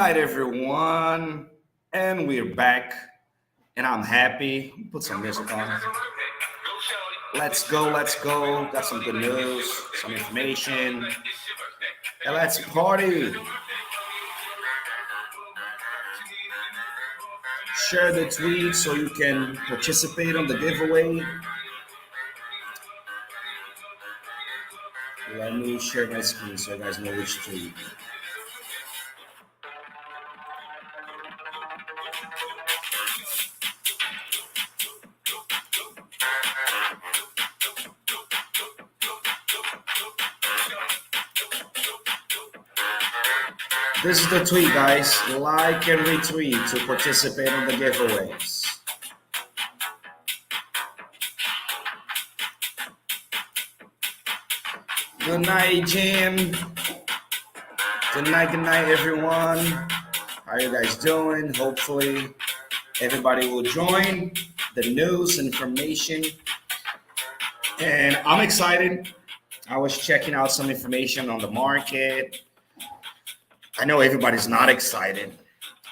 night, everyone. And we're back, and I'm happy. Put some music on. Let's go, let's go. Got some good news, some information, and let's party. Share the tweet so you can participate on the giveaway. Let me share my screen so you guys know which tweet. This is the tweet, guys. Like and retweet to participate in the giveaways. Good night, Jim. Good night, everyone. How are you guys doing? Hopefully, everybody will join the news information. And I'm excited. I was checking out some information on the market. I know everybody's not excited.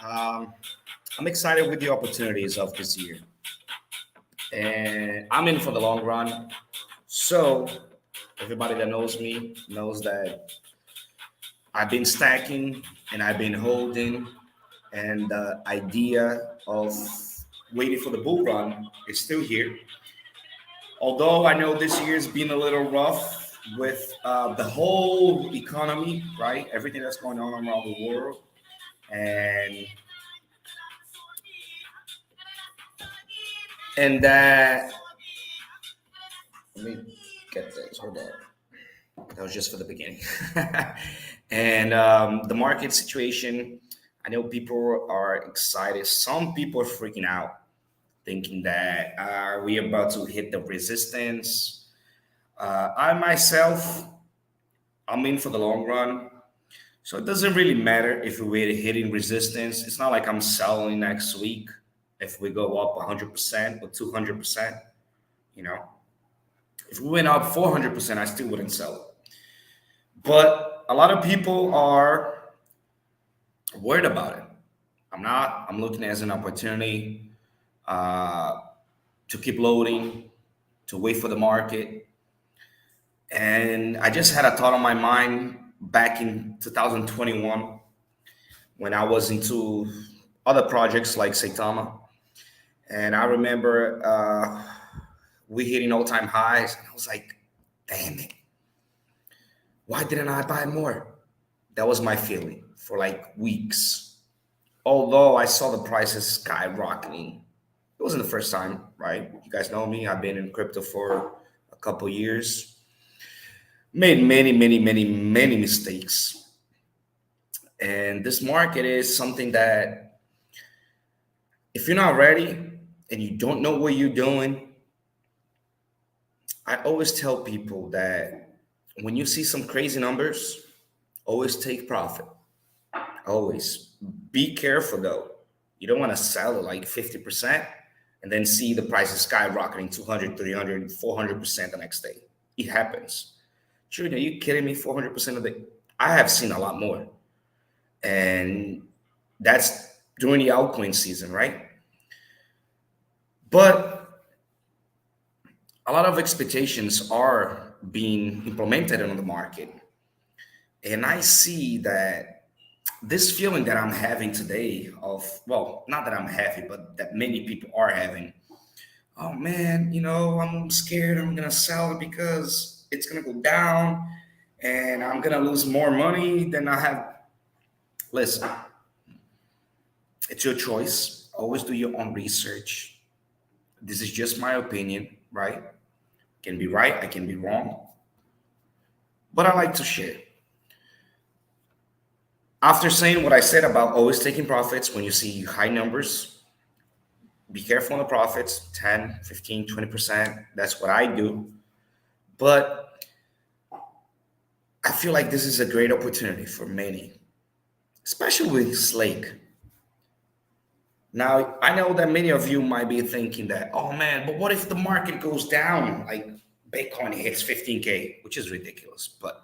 I'm excited with the opportunities of this year. And I'm in for the long run. So everybody that knows me knows that I've been stacking and I've been holding. And the idea of waiting for the bull run is still here. Although I know this year's been a little rough with the whole economy, right? Everything that's going on around the world. And that, let me get this, hold on. That was just for the beginning. And the market situation, I know people are excited. Some people are freaking out, thinking that are we about to hit the resistance? I myself, I'm in for the long run. So it doesn't really matter if we're hitting resistance. It's not like I'm selling next week if we go up 100% or 200%. You know, if we went up 400%, I still wouldn't sell it. But a lot of people are worried about it. I'm not. I'm looking at it as an opportunity to keep loading, to wait for the market. And I just had a thought on my mind back in 2021 when I was into other projects like Saitama. And I remember we hitting all-time highs. And I was like, damn it. Why didn't I buy more? That was my feeling for like weeks. Although I saw the prices skyrocketing. It wasn't the first time, right? You guys know me. I've been in crypto for a couple years. Made many mistakes. And this market is something that if you're not ready and you don't know what you're doing, I always tell people that when you see some crazy numbers, always take profit. Always. Be careful though. You don't want to sell like 50% and then see the prices skyrocketing 200, 300, 400% the next day. It happens. Sure, are you kidding me? 400% of the, I have seen a lot more. And that's during the altcoin season, right? But a lot of expectations are being implemented on the market. And I see that this feeling that I'm having today of, well, not that I'm having, but that many people are having. Oh man, I'm scared I'm going to sell it because it's going to go down and I'm going to lose more money than I have. Listen, it's your choice. Always do your own research. This is just my opinion, right? Can be right, I can be wrong. But I like to share. After saying what I said about always taking profits when you see high numbers, be careful on the profits, 10, 15, 20%. That's what I do. But I feel like this is a great opportunity for many, especially with Slake. Now, I know that many of you might be thinking that, oh man, but what if the market goes down? Like Bitcoin hits 15K, which is ridiculous. But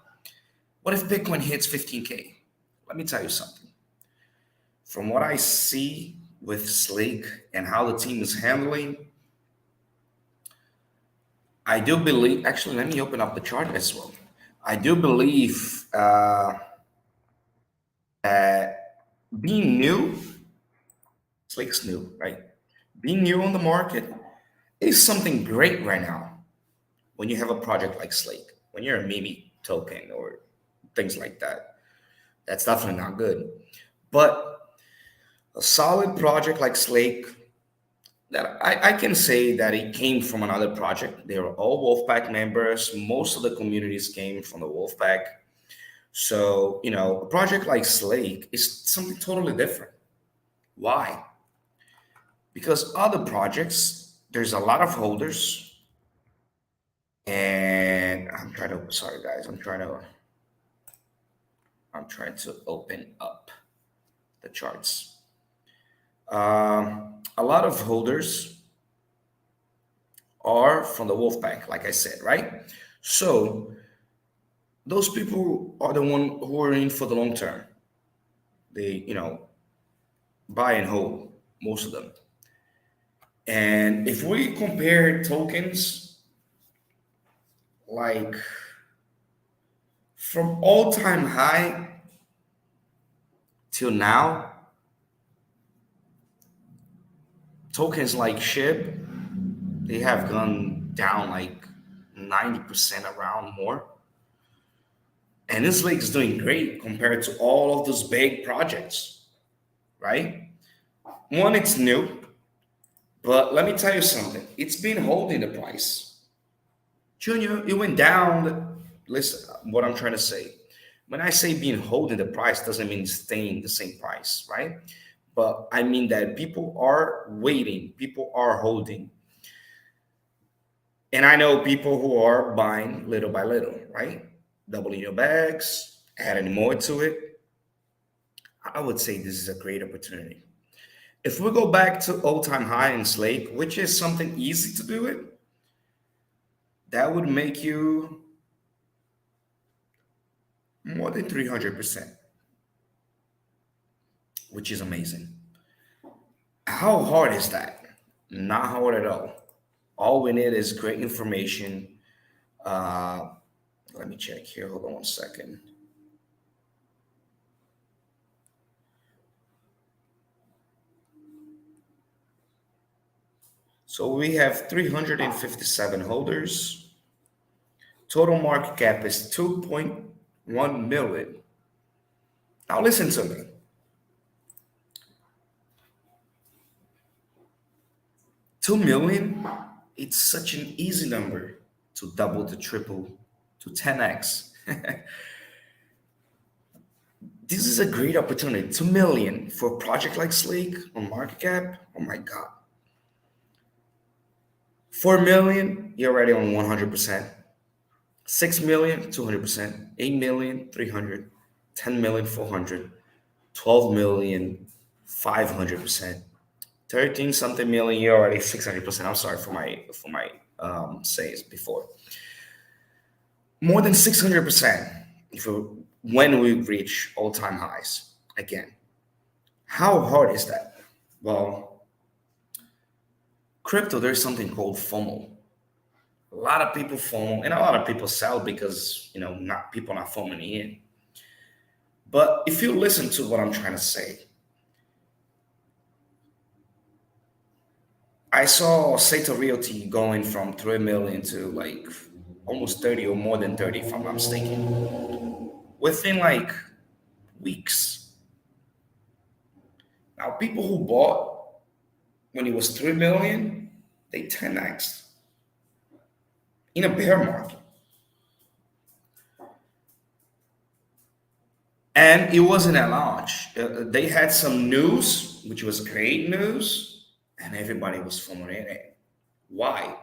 what if Bitcoin hits 15K? Let me tell you something. From what I see with Slake and how the team is handling, I do believe. Actually, let me open up the chart as well. I do believe that being new, Slake's new, right? Being new on the market is something great right now when you have a project like Slake, when you're a meme token or things like that. That's definitely not good. But a solid project like Slake, that I can say that it came from another project. They were all Wolfpack members. Most of the communities came from the Wolfpack. So, a project like Slake is something totally different. Why? Because other projects, there's a lot of holders, and sorry guys, I'm trying to open up the charts. A lot of holders are from the Wolfpack, like I said, right? So those people are the one who are in for the long term. They, buy and hold, most of them. And if we compare tokens, like from all-time high till now, tokens like SHIB, they have gone down like 90% around more. And this lake is doing great compared to all of those big projects, right? One, it's new, but let me tell you something. It's been holding the price. Junior, it went down. Listen, what I'm trying to say. When I say being holding the price, doesn't mean staying the same price, right? But I mean that people are waiting, people are holding. And I know people who are buying little by little, right? Doubling your bags, adding more to it. I would say this is a great opportunity. If we go back to all-time high in Slake, which is something easy to do it, that would make you more than 300%, which is amazing. How hard is that? Not hard at all. All we need is great information. Uh, Let me check here. Hold on one second. So we have 357 holders. Total market cap is 2.1 million. Now listen to me. $2 million, it's such an easy number to double, to triple, to 10x. This is a great opportunity. 2 million for a project like Slake on market cap. Oh my God. 4 million, you're already on 100%. 6 million, 200%. 8 million, 300. 10 million, 400. 12 million, 500%. 13 something million, you're already 600%. I'm sorry for my says before. More than 600% when we reach all-time highs again. How hard is that? Well, crypto, there's something called FOMO. A lot of people FOMO, and a lot of people sell because not people not FOMOing in. But if you listen to what I'm trying to say, I saw Seta Realty going from 3 million to like almost 30 or more than 30, if I'm not mistaken, within like weeks. Now, people who bought when it was 3 million, they 10x in a bear market. And it wasn't at launch. They had some news, which was great news, and everybody was following it. Why?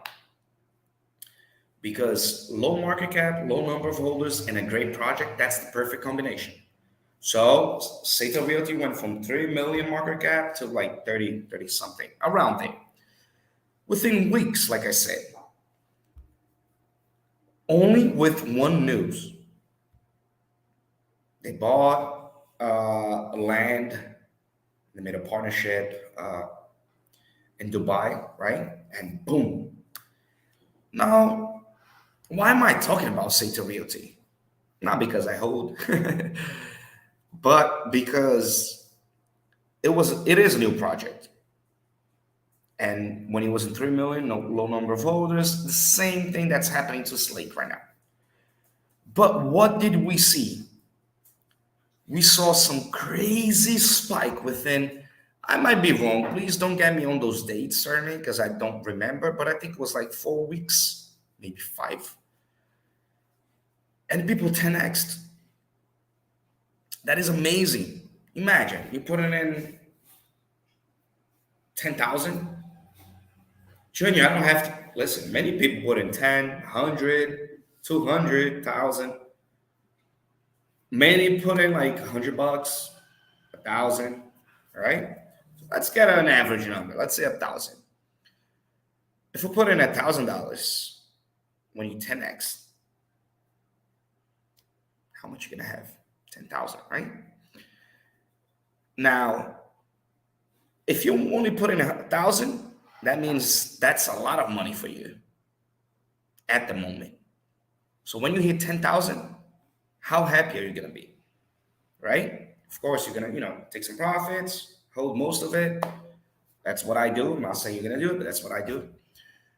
Because low market cap, low number of holders, and a great project, that's the perfect combination. So Seta Realty went from 3 million market cap to like 30 something, around there. Within weeks, like I said. Only with one news. They bought land They made a partnership in Dubai, right? And boom. Now, why am I talking about Sata Realty? Not because I hold, but because it is a new project. And when it was in 3 million, no low number of holders, the same thing that's happening to Slake right now. But what did we see? We saw some crazy spike within. I might be wrong. Please don't get me on those dates, certainly, because I don't remember. But I think it was like 4 weeks, maybe five. And people 10x'd. That is amazing. Imagine you put it in 10,000. Junior, I don't have to listen. Many people put in 10, 100, 200,000. Many put in like $100, 1,000. All right. So let's get an average number. Let's say 1,000. If we put in $1,000 when you 10x, how much you gonna have? 10,000, right? Now, if you only put in 1,000, that means that's a lot of money for you at the moment. So when you hit 10,000, how happy are you gonna be, right? Of course, you're gonna, take some profits, hold most of it. That's what I do. I'm not saying you're gonna do it, but that's what I do,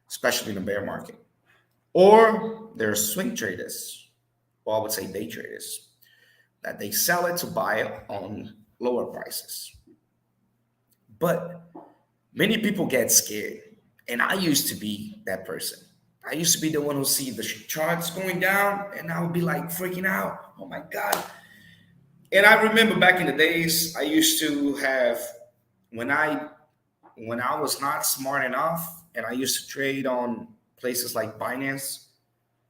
especially in the bear market. Or there are swing traders, or I would say day traders, that they sell it to buy it on lower prices. But many people get scared. And I used to be that person. I used to be the one who see the charts going down and I would be like freaking out. Oh my God. And I remember back in the days, I used to have when I was not smart enough and I used to trade on places like Binance.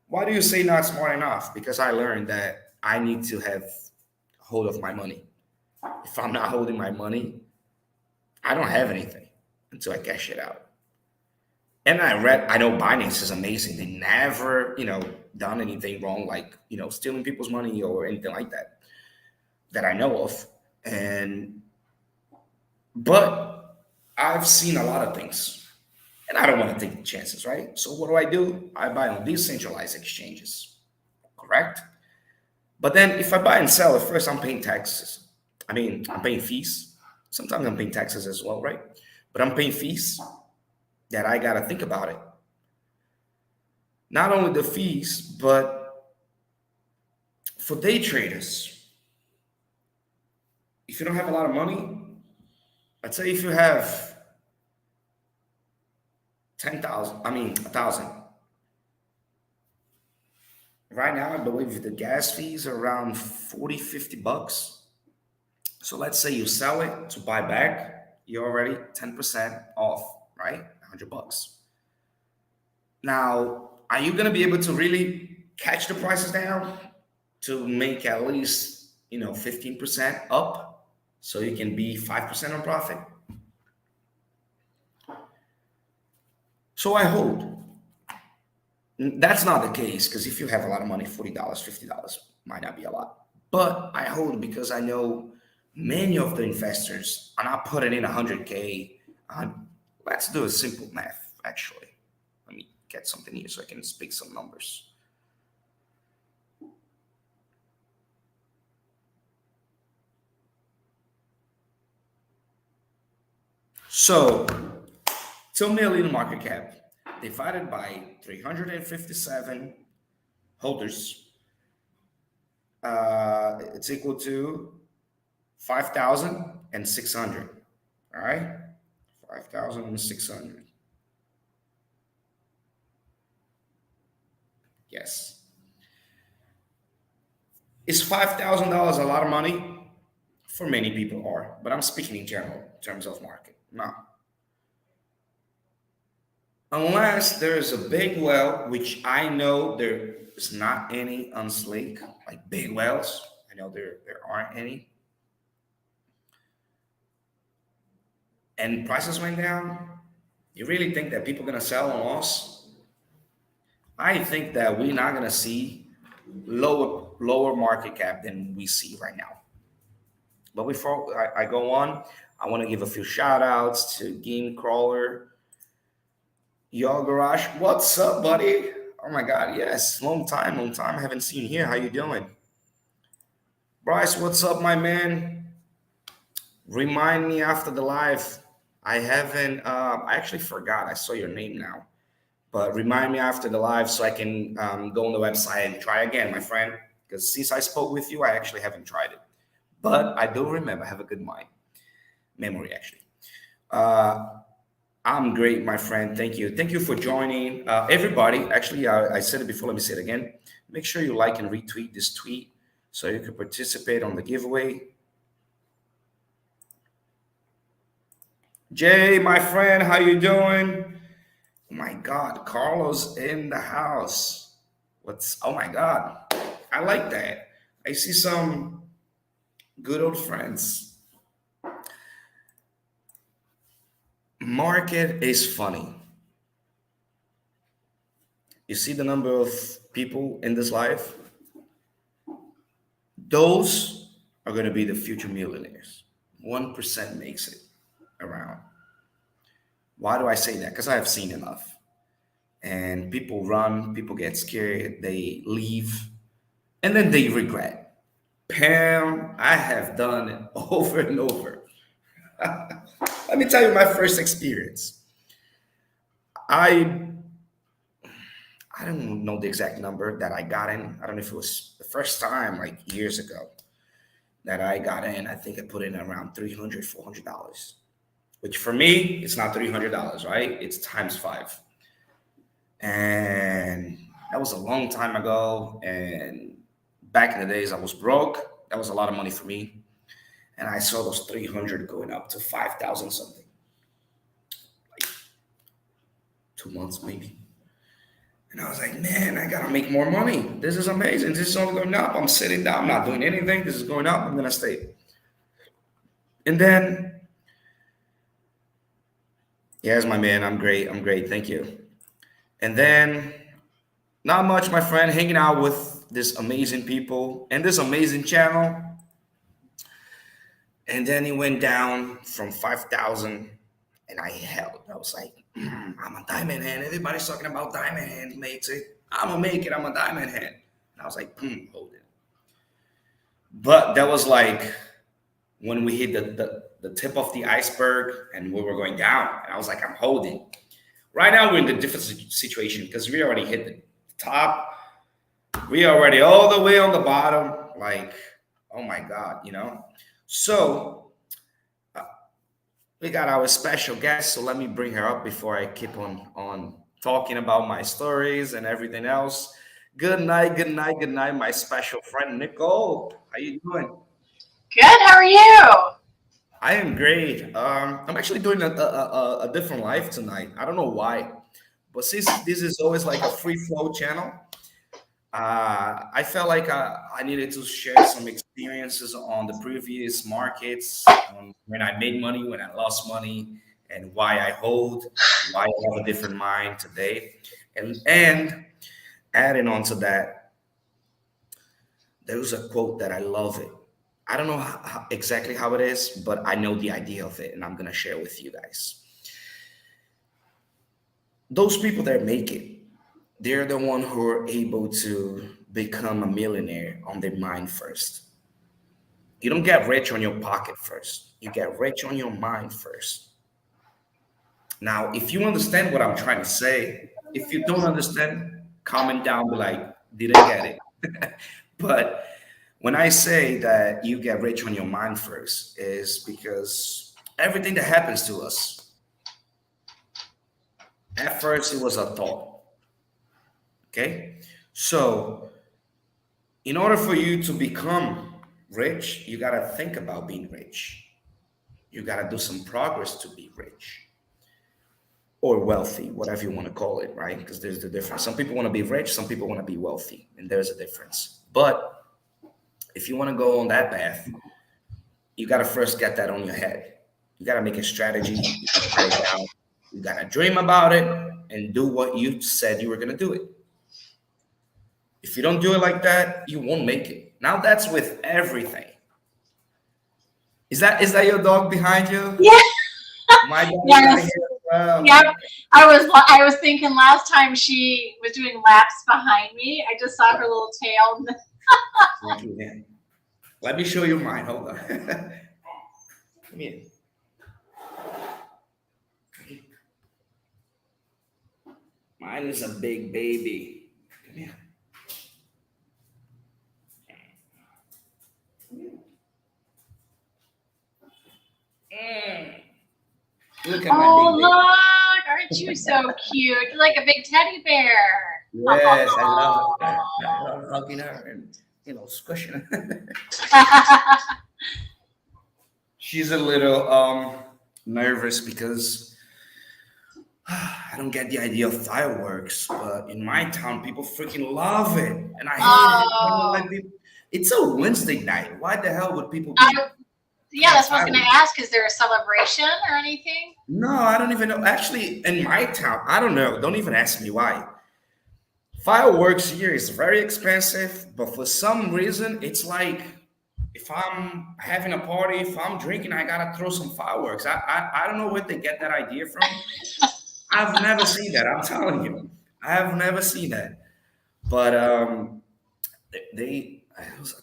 Why do you say not smart enough? Because I learned that I need to have hold of my money. If I'm not holding my money, I don't have anything until I cash it out. And I know Binance is amazing. They never, done anything wrong, like, stealing people's money or anything like that I know of. But I've seen a lot of things and I don't want to take the chances, right? So what do? I buy on decentralized exchanges, correct? But then if I buy and sell at first, I'm paying taxes. I mean, I'm paying fees. Sometimes I'm paying taxes as well, right? But I'm paying fees that I got to think about it. Not only the fees, but for day traders, if you don't have a lot of money, let's say if you have 10,000, 1,000. Right now, I believe the gas fees are around 40, $50. So let's say you sell it to buy back, you're already 10% off, right? $100. Now, are you going to be able to really catch the prices down to make at least, 15% up so you can be 5% on profit? So I hold. That's not the case because if you have a lot of money, $40, $50 might not be a lot. But I hold because I know many of the investors are not putting in 100K. Let's do a simple math, actually. Let me get something here so I can speak some numbers. So, 2 million market cap divided by 357 holders, it's equal to 5,600. All right, 5,600. Yes. Is $5,000 a lot of money? For many people are, but I'm speaking in general in terms of market. Now, unless there's a big well, which I know there is not any on Slake, like big wells. I know there aren't any. And prices went down. You really think that people are gonna sell on loss? I think that we're not gonna see lower market cap than we see right now. But before I go on, I want to give a few shout outs to Game Crawler, Yo Garage. What's up, buddy? Oh my God, yes, long time, long time. I haven't seen you here. How you doing? Bryce, what's up, my man? Remind me after the live. I haven't. I actually forgot. I saw your name now, but remind me after the live so I can go on the website and try again, my friend. Because since I spoke with you, I actually haven't tried it, but I do remember. I have a good memory actually. Uh, I'm great, my friend. Thank you. Thank you for joining. Everybody, actually, I said it before. Let me say it again. Make sure you like and retweet this tweet so you can participate on the giveaway. Jay, my friend, how you doing? Oh my God, Carlos in the house. Oh my God, I like that. I see some good old friends. Market is funny. You see the number of people in this life? Those are going to be the future millionaires. 1% makes it around. Why do I say that? Because I have seen enough. And people run, people get scared, they leave, and then they regret. Pam, I have done it over and over. Let me tell you my first experience. I I don't know the exact number that I got in. I don't know if it was the first time like years ago that I got in. I think I put in around $300, $400, which for me, it's not $300, right? It's times five. And that was a long time ago. And back in the days, I was broke. That was a lot of money for me. And I saw those 300 going up to 5,000 something, like 2 months maybe. And I was like, man, I gotta make more money. This is amazing. This is only going up. I'm sitting down, I'm not doing anything. This is going up. I'm gonna stay. And then, yes, my man, I'm great. I'm great. Thank you. And then, not much, my friend, hanging out with this amazing people and this amazing channel. And then it went down from 5,000 and I held. I was like, I'm a diamond hand. Everybody's talking about diamond hand makes it. I'm gonna make it. I'm a diamond hand. And I was like, hold it. But that was like when we hit the tip of the iceberg and we were going down. And I was like, I'm holding. Right now we're in a different situation because we already hit the top. We already all the way on the bottom. Like, oh my God, you know? So we got our special guest, so let me bring her up before I keep on talking about my stories and everything else. Good night, good night, good night, my special friend Nicole. How you doing? Good. How are you? I am great. I'm actually doing a different life tonight. I don't know why, but since this is always like a free flow channel, I felt like I needed to share some experiences on the previous markets, on when I made money, when I lost money, and why I hold, why I have a different mind today. And adding on to that, there was a quote that I love it. I don't know exactly how it is, but I know the idea of it, and I'm gonna share with you guys. Those people that make it, they're the one who are able to become a millionaire on their mind first. You don't get rich on your pocket first. You get rich on your mind first. Now, if you understand what I'm trying to say, if you don't understand, comment down, be like, didn't get it. But when I say that you get rich on your mind first, is because everything that happens to us, at first it was a thought. Okay. So in order for you to become rich, you got to think about being rich. You got to do some progress to be rich or wealthy, whatever you want to call it, right? Because there's the difference. Some people want to be rich, some people want to be wealthy, and there's a difference. But if you want to go on that path, you got to first get that on your head. You got to make a strategy, you got to write it down, you got to dream about it and do what you said you were going to do it. If you don't do it like that, you won't make it. Now, that's with everything. Is that your dog behind you? Yeah, My dog is right yes, here as well. yep. I was thinking last time she was doing laps behind me, I just saw her little tail. Thank you, man. Let me show you mine. Hold on. Come here. Mine is a big baby. Come here. Mm. Look at my Oh big baby. look, aren't you so cute? You're like a big teddy bear. Yes, I love it. I love hugging her and squishing her. She's a little nervous because I don't get the idea of fireworks, but in my town, people freaking love it, and I hate it. I don't know why Oh, people. It's a Wednesday night. Why the hell would people be I, yeah, have that's what I was gonna fireworks? ask. Is there a celebration or anything? No, I don't even know. Actually, in my town, I don't know. Don't even ask me why. Fireworks here is very expensive, but for some reason, it's like if I'm having a party, if I'm drinking, I gotta throw some fireworks. I don't know where they get that idea from. I've never seen that. I'm telling you, I have never seen that. But I think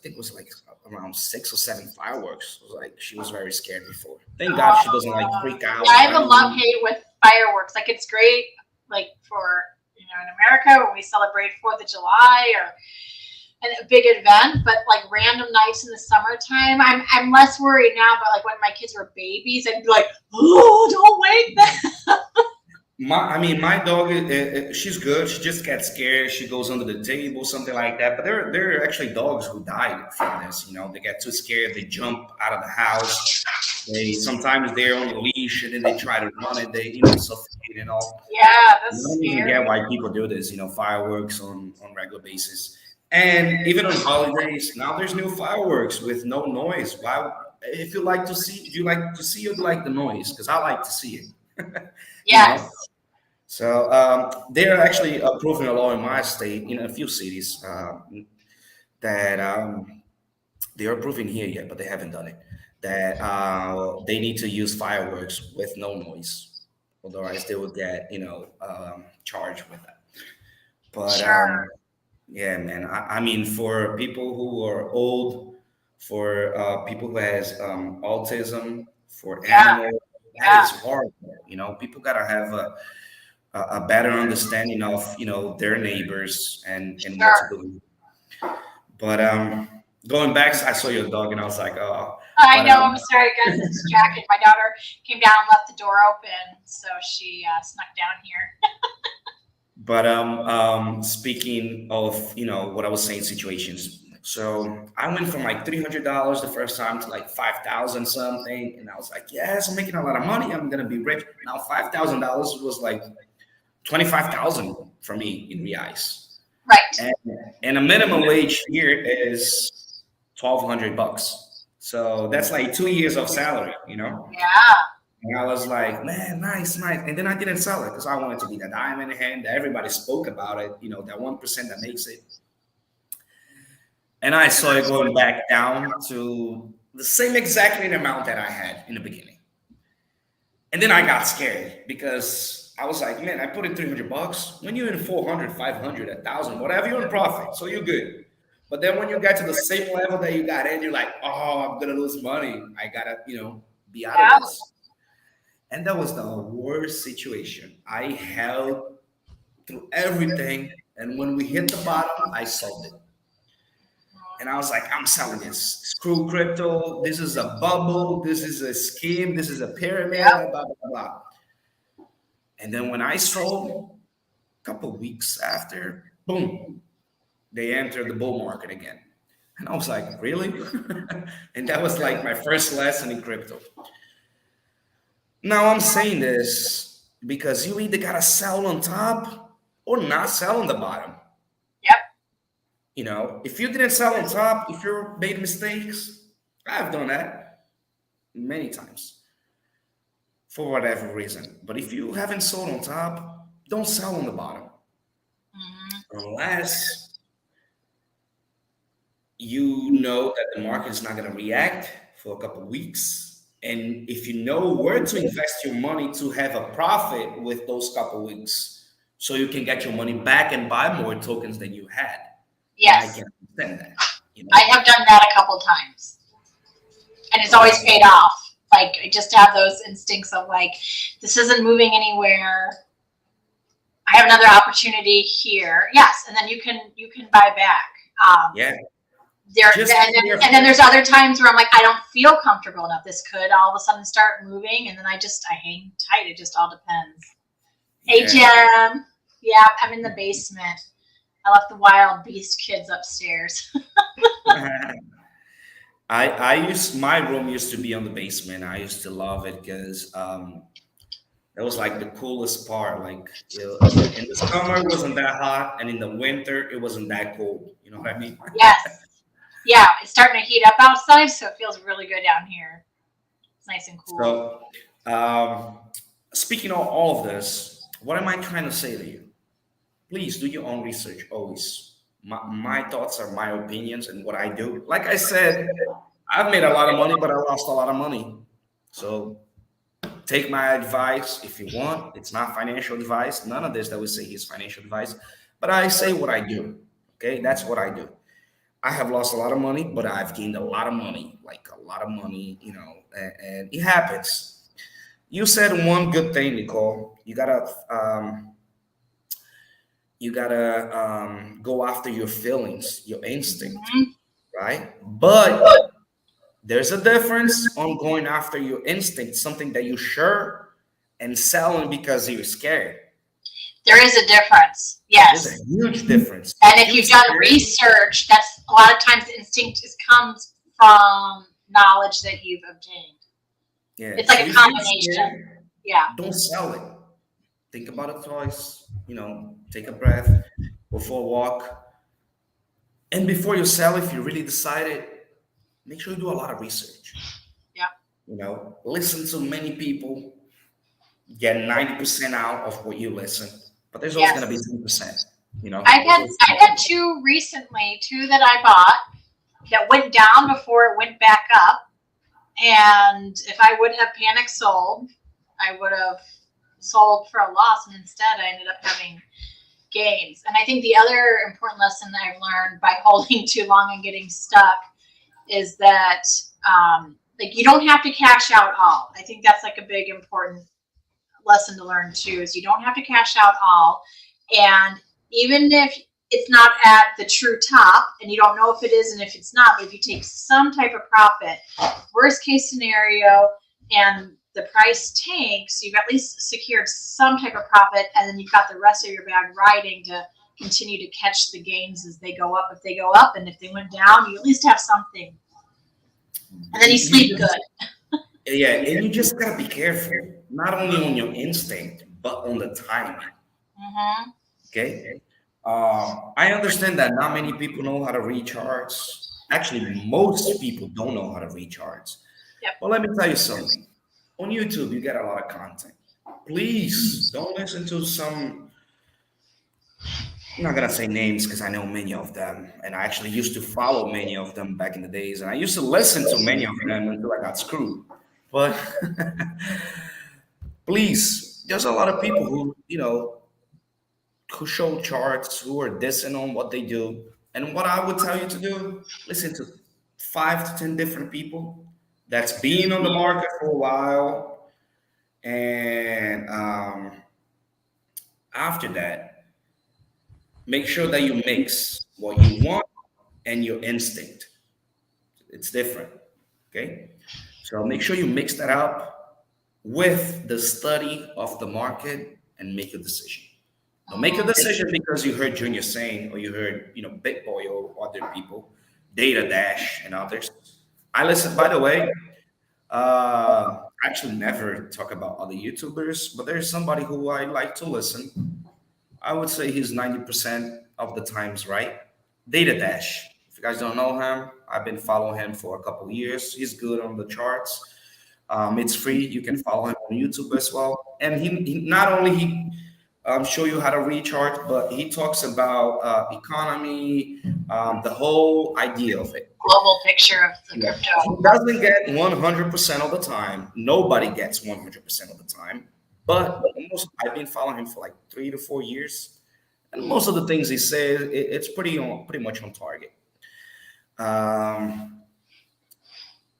it was like around 6 or 7 fireworks. It was like she was very scared before. Thank God she doesn't like freak Yeah, out I or have a love anything. hate with fireworks. Like it's great, like for in America when we celebrate Fourth of July or a big event, but like random nights in the summertime, I'm less worried now. But like when my kids were babies, I'd be like, oh, don't wake them. My dog, she's good. She just gets scared. She goes under the table, something like that. But there are actually dogs who died from this. They get too scared. They jump out of the house. They sometimes they're on a leash and then they try to run it. They suffocate and all. Yeah, I that's don't even get scary. why people do this. Fireworks on regular basis, and even on holidays. Now there's new fireworks with no noise. Why? If you like to see, you'd like the noise because I like to see it. you know. Yes. So they're actually approving a law in my state, in a few cities, that they're approving here yet, but they haven't done it. That they need to use fireworks with no noise, otherwise they will get charged with that. But Sure. yeah, man, I mean, for people who are old, for people who has autism, for Yeah. animals, that Yeah. is horrible. People gotta have a better understanding of their neighbors and what to Sure. do. But going back, I saw your dog and I was like, oh. I But know. I'm sorry, I got distracted. My daughter came down and left the door open, so she snuck down here. speaking of what I was saying, situations. So I went from like $300 the first time to like 5,000 something, and I was like, yes, I'm making a lot of money. I'm gonna be rich. Now $5,000 was like 25,000 for me in reais. Right. And, and a minimum wage here is 1,200 bucks. So that's like 2 years of salary. Yeah. And I was like, man, nice, nice. And then I didn't sell it because I wanted to be the diamond in the hand that everybody spoke about it, that 1% that makes it. And I saw it going back down to the same exactly amount that I had in the beginning. And then I got scared because I was like, man, I put in 300 bucks. When you're in 400, 500, 1,000, whatever, you're in profit. So you're good. But then when you get to the same level that you got in, you're like, oh, I'm going to lose money. I got to, be out of Yeah. this. And that was the worst situation. I held through everything. And when we hit the bottom, I sold it. And I was like, I'm selling this. Screw crypto. This is a bubble. This is a scheme. This is a pyramid. Yep. Blah, blah, blah. And then when I sold, a couple weeks after, boom, they entered the bull market again. And I was like, really? And that was like my first lesson in crypto. Now I'm saying this because you either gotta sell on top or not sell on the bottom. Yep. If you didn't sell on top, if you made mistakes, I've done that many times for whatever reason. But if you haven't sold on top, don't sell on the bottom Hmm. unless you know that the market is not going to react for a couple of weeks. And if you know where to invest your money to have a profit with those couple of weeks, so you can get your money back and buy more tokens than you had, then I Yes, can understand that. You I know, have done that a couple times, and it's so always that's paid off. Like I just have those instincts of like, this isn't moving anywhere. I have another opportunity here. Yes, and then you can buy back. yeah. There Just be and then careful. there's other times where I'm like, I don't feel comfortable enough. This could all of a sudden start moving, and then I hang tight. It just all depends. Hey Yeah. Jim, yeah, I'm in the basement. I left the wild beast kids upstairs. I used my room used to be on the basement. I used to love it because that was like the coolest part. Like in the summer it wasn't that hot, and in the winter it wasn't that cold. You know what I mean? Yes, yeah, it's starting to heat up outside, so it feels really good down here. It's nice and cool. So, um, speaking of all of this, what am I trying to say to you? Please do your own research always. My thoughts are my opinions and what I do. Like I said, I've made a lot of money, but I lost a lot of money. So take my advice if you want. It's not financial advice. None of this that we say is financial advice, but I say what I do. Okay, that's what I do. I have lost a lot of money, but I've gained a lot of money, like a lot of money, and it happens. You said one good thing, Nicole. You gotta go after your feelings, your instinct, Mhm. right? But there's a difference on going after your instinct, something that you're sure, and selling because you're scared. There is a difference. There's a Yes. huge difference. And If if you're you've done scared, research, that's a lot of times the instinct is comes from knowledge that you've obtained. yeah. It's So like a if you're combination. scared, Yeah. don't sell it. Think about it twice. Take a breath, go for a walk, and before you sell, if you really decided, make sure you do a lot of research. Yeah. Listen to many people, get 90% out of what you listen, but there's always going to be Yes. 10%. I've There's had always I've had two recently, two that I bought that went down before it went back up. And if I would have panic sold, I would have sold for a loss, and instead I ended up having gains. And I think the other important lesson that I've learned by holding too long and getting stuck is that like you don't have to cash out all. I think that's like a big important lesson to learn too. Is you don't have to cash out all, and even if it's not at the true top, and you don't know if it is and if it's not, but if you take some type of profit, worst case scenario, and the price tanks, you've at least secured some type of profit, and then you've got the rest of your bag riding to continue to catch the gains as they go up. If they go up, and if they went down, you at least have something, and then you you sleep just good. yeah, and you just gotta be careful, not only on your instinct, but on the timing. Mm-hmm. Okay. I understand that not many people know how to recharge. Actually, most people don't know how to recharge. Yep. But let me tell you something. On YouTube, you get a lot of content. Please don't listen to some. I'm not gonna say names because I know many of them, and I actually used to follow many of them back in the days, and I used to listen to many of them until I got screwed. But please, there's a lot of people who show charts, who are dissing on what they do. And what I would tell you to do, listen to 5 to 10 different people that's been on the market for a while. And after that, make sure that you mix what you want and your instinct. It's different. Okay. So make sure you mix that up with the study of the market and make a decision. Don't make a Mm-hmm. decision because you heard Junior saying, or you heard, Big Boy or other people, Data Dash and others. I listen, by the way, I actually never talk about other YouTubers, but there's somebody who I like to listen. I would say he's 90% of the times right. Data Dash. If you guys don't know him, I've been following him for a couple of years. He's good on the charts. It's free. You can follow him on YouTube as well. And he not only he show you how to recharge, but he talks about economy, the whole idea of it. Global picture of the Yeah. crypto. He doesn't get 100% of the time. Nobody gets 100% of the time. But I've been following him for like 3 to 4 years, and most of the things he says, it's pretty much on target. Um,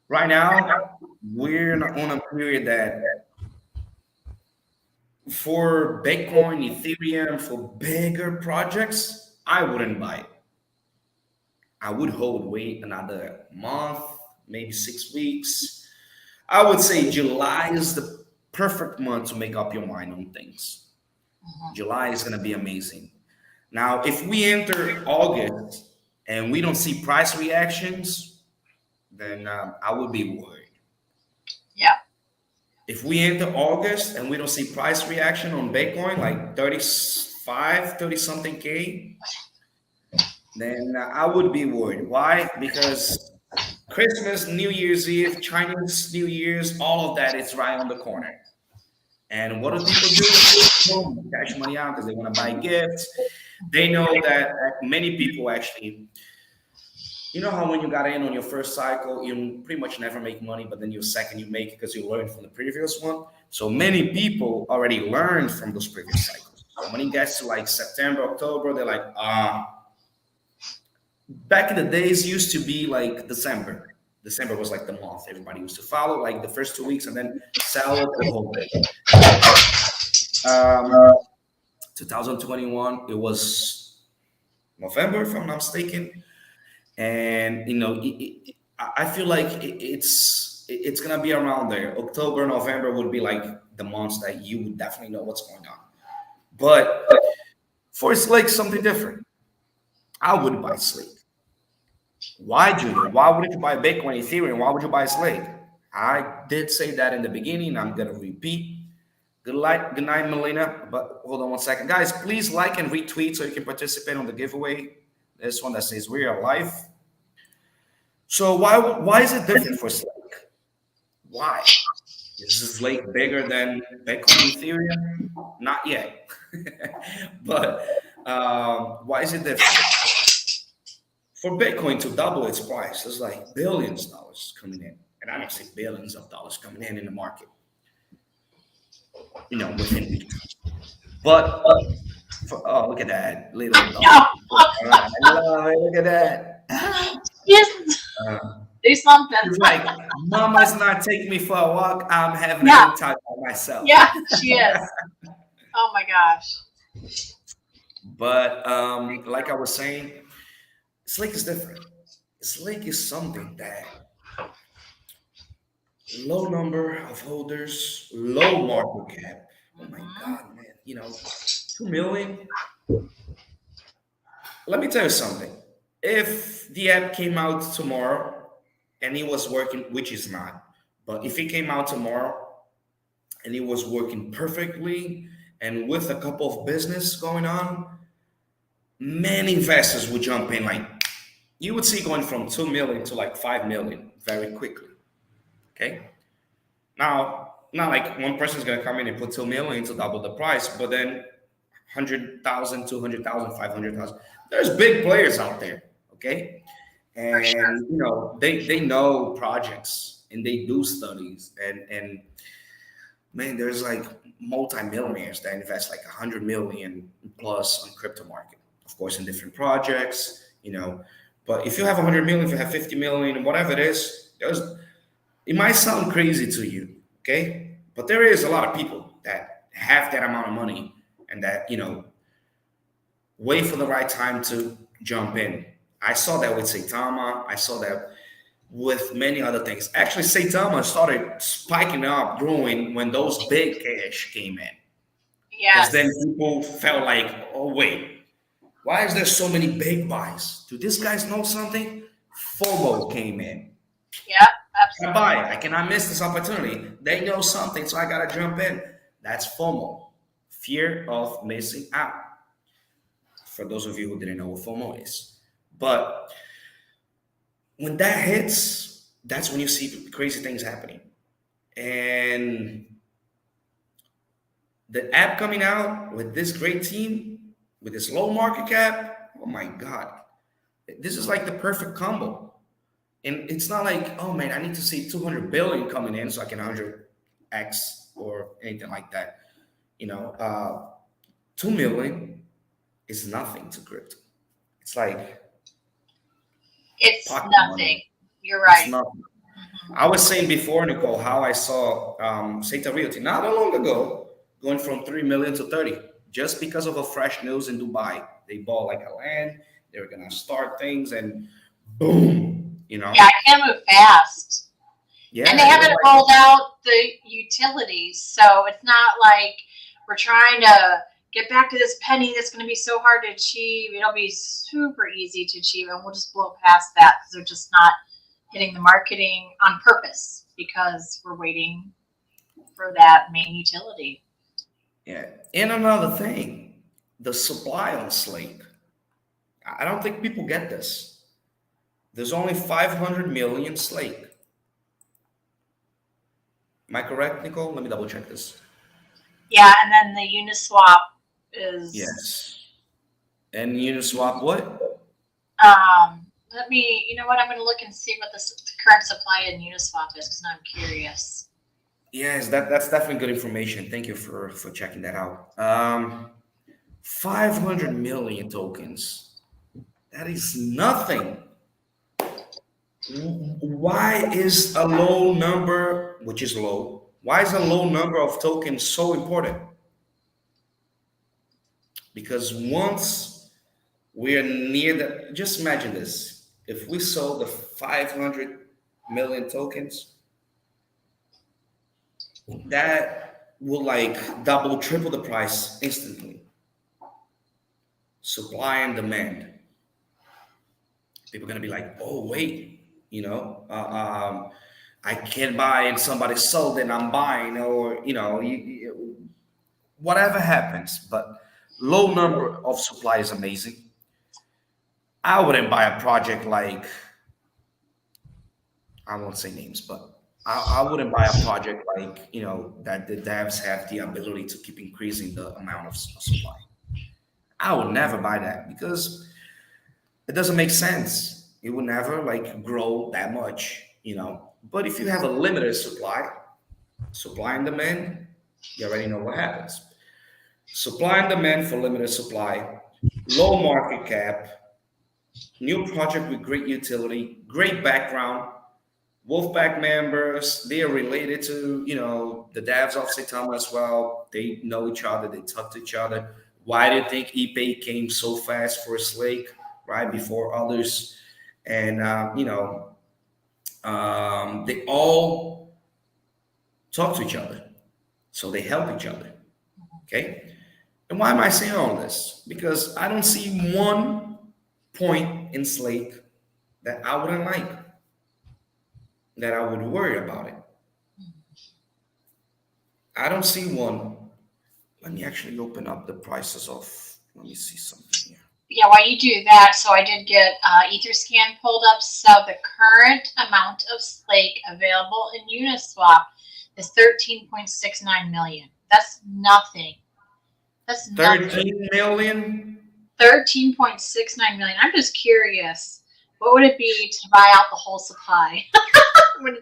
right now, we're on a period that for Bitcoin, Ethereum, for bigger projects, I wouldn't buy it. I would hold, wait another month, maybe 6 weeks. I would say July is the perfect month to make up your mind on things. Mhm. July is going to be amazing. Now, if we enter August and we don't see price reactions, then I would be worried. Yeah. If we enter August and we don't see price reaction on Bitcoin, like 35, 30 something K, then I would be worried. Why? Because Christmas, New Year's Eve, Chinese New Year's, all of that is right on the corner. And what do people do? Boom, cash money out because they want to buy gifts. They know that many people actually, you know how when you got in on your first cycle, you pretty much never make money, but then your second you make it because you learned from the previous one. So many people already learned from those previous cycles. So when it gets to like September, October, they're like, back in the days used to be like December. December was like the month everybody used to follow, like the first 2 weeks, and then sell it or hold it. Um, 2021, it was November, if I'm not mistaken, and I feel like it's gonna be around there. October, November would be like the months that you would definitely know what's going on. But for Slake, something different. I would buy Slake. Why, Junior? Why wouldn't you buy Bitcoin, Ethereum? Why would you buy Slake? I did say that in the beginning. I'm gonna repeat. Good night, Melina. But hold on one second, guys. Please like and retweet so you can participate on the giveaway. This one that says we are live. So why is it different for Slake? Why is Slake bigger than Bitcoin, Ethereum? Not yet, but why is it different? For Bitcoin to double its price, it's like billions of dollars coming in, and I don't say billions of dollars coming in the market, within weeks. But oh, look at that little dog. All right, I love it. Look at that. Yes. Do something. It's like Mama's not taking me for a walk. I'm having a Yeah. good time by myself. Yeah, she is. Oh my gosh. But like I was saying, Slake is different. Slake is something that low number of holders, low market cap. Oh my Mhm. God, man! 2 million. Let me tell you something. If the app came out tomorrow and it was working, which is not, but if it came out tomorrow and it was working perfectly and with a couple of business going on, many investors would jump in. Like you would see going from 2 million to like 5 million very quickly. Okay. Now, not like one person's gonna come in and put 2 million to double the price, but then 100,000, 200,000, 500,000. There's big players out there. Okay. For sure. And they know projects and they do studies and man, there's like multi-millionaires that invest like 100 million plus on crypto market, of course, in different projects. But if you have 100 million, if you have 50 million, whatever it is, it might sound crazy to you, okay? But there is a lot of people that have that amount of money and that wait for the right time to jump in. I saw that with Saitama. I saw that with many other things. Actually, Saitama started spiking up, growing when those big cash came in. Because then Yes. people felt like, oh wait, why is there so many big buys? Do these guys know something? FOMO came in. Yep. I Absolutely. buy it. I cannot miss this opportunity. They know something, so I gotta jump in. That's FOMO, fear of missing out. For those of you who didn't know what FOMO is, but when that hits, that's when you see crazy things happening. And The app coming out with this great team, with this low market cap, oh my God. This is like the perfect combo. And it's not like, oh man, I need to see 200 billion coming in so I can 100x or anything like that. 2 million is nothing to crypto. It's like It's pocket money. nothing. You're It's right. nothing. Mhm. I was saying before, Nicole, how I saw Seta Realty not that long ago going from 3 million to 30 just because of a fresh news in Dubai. They bought like a land, they were going to start things, and boom, Yeah, I can move fast. And they Yeah, it was haven't like, rolled out the utilities, so it's not like we're trying to get back to this penny that's going to be so hard to achieve. It'll be super easy to achieve, and we'll just blow past that because they're just not hitting the marketing on purpose because we're waiting for that main utility. yeah. And another thing, the supply on Slake. I don't think people get this. There's only 500 million Slake. Am I correct, Nicole? Let me double check this. Yeah, and then the Uniswap is Yes. And Uniswap, what? let me, you know what, I'm going to look and see what the current supply in Uniswap is because now I'm curious. Yes, that's definitely good information. Thank you for checking that out. 500 million tokens. That is nothing. Why is a low number, which is low, why is a low number of tokens so important? Because once we're near the, just imagine this. If we sold the 500 million tokens, that will like double, triple the price instantly. Supply and demand. People are gonna be like, oh wait, I can't buy and somebody sold and I'm buying, or whatever happens. But low number of supply is amazing. I wouldn't buy a project like, I won't say names, but I wouldn't buy a project like that the devs have the ability to keep increasing the amount of supply. I would never buy that because it doesn't make sense. It will never like grow that much. But if you have a limited supply and demand, you already know what happens. Supply and demand for limited supply, low market cap, new project with great utility, great background, Wolfpack members, they are related to the devs of Saitama as well. They know each other, they talk to each other. Why do you think ePay came so fast for Slake, right, before others? And, they all talk to each other. So they help each other. Okay. And why am I saying all this? Because I don't see one point in Slake that I wouldn't like, that I would worry about it. I don't see one. Let me actually open up the prices of, let me see something here. Yeah, while you do that, so I did get Etherscan pulled up. So the current amount of Slake available in Uniswap is 13.69 million. That's nothing. That's nothing. 13 million? 13.69 million. I'm just curious, what would it be to buy out the whole supply? I'm gonna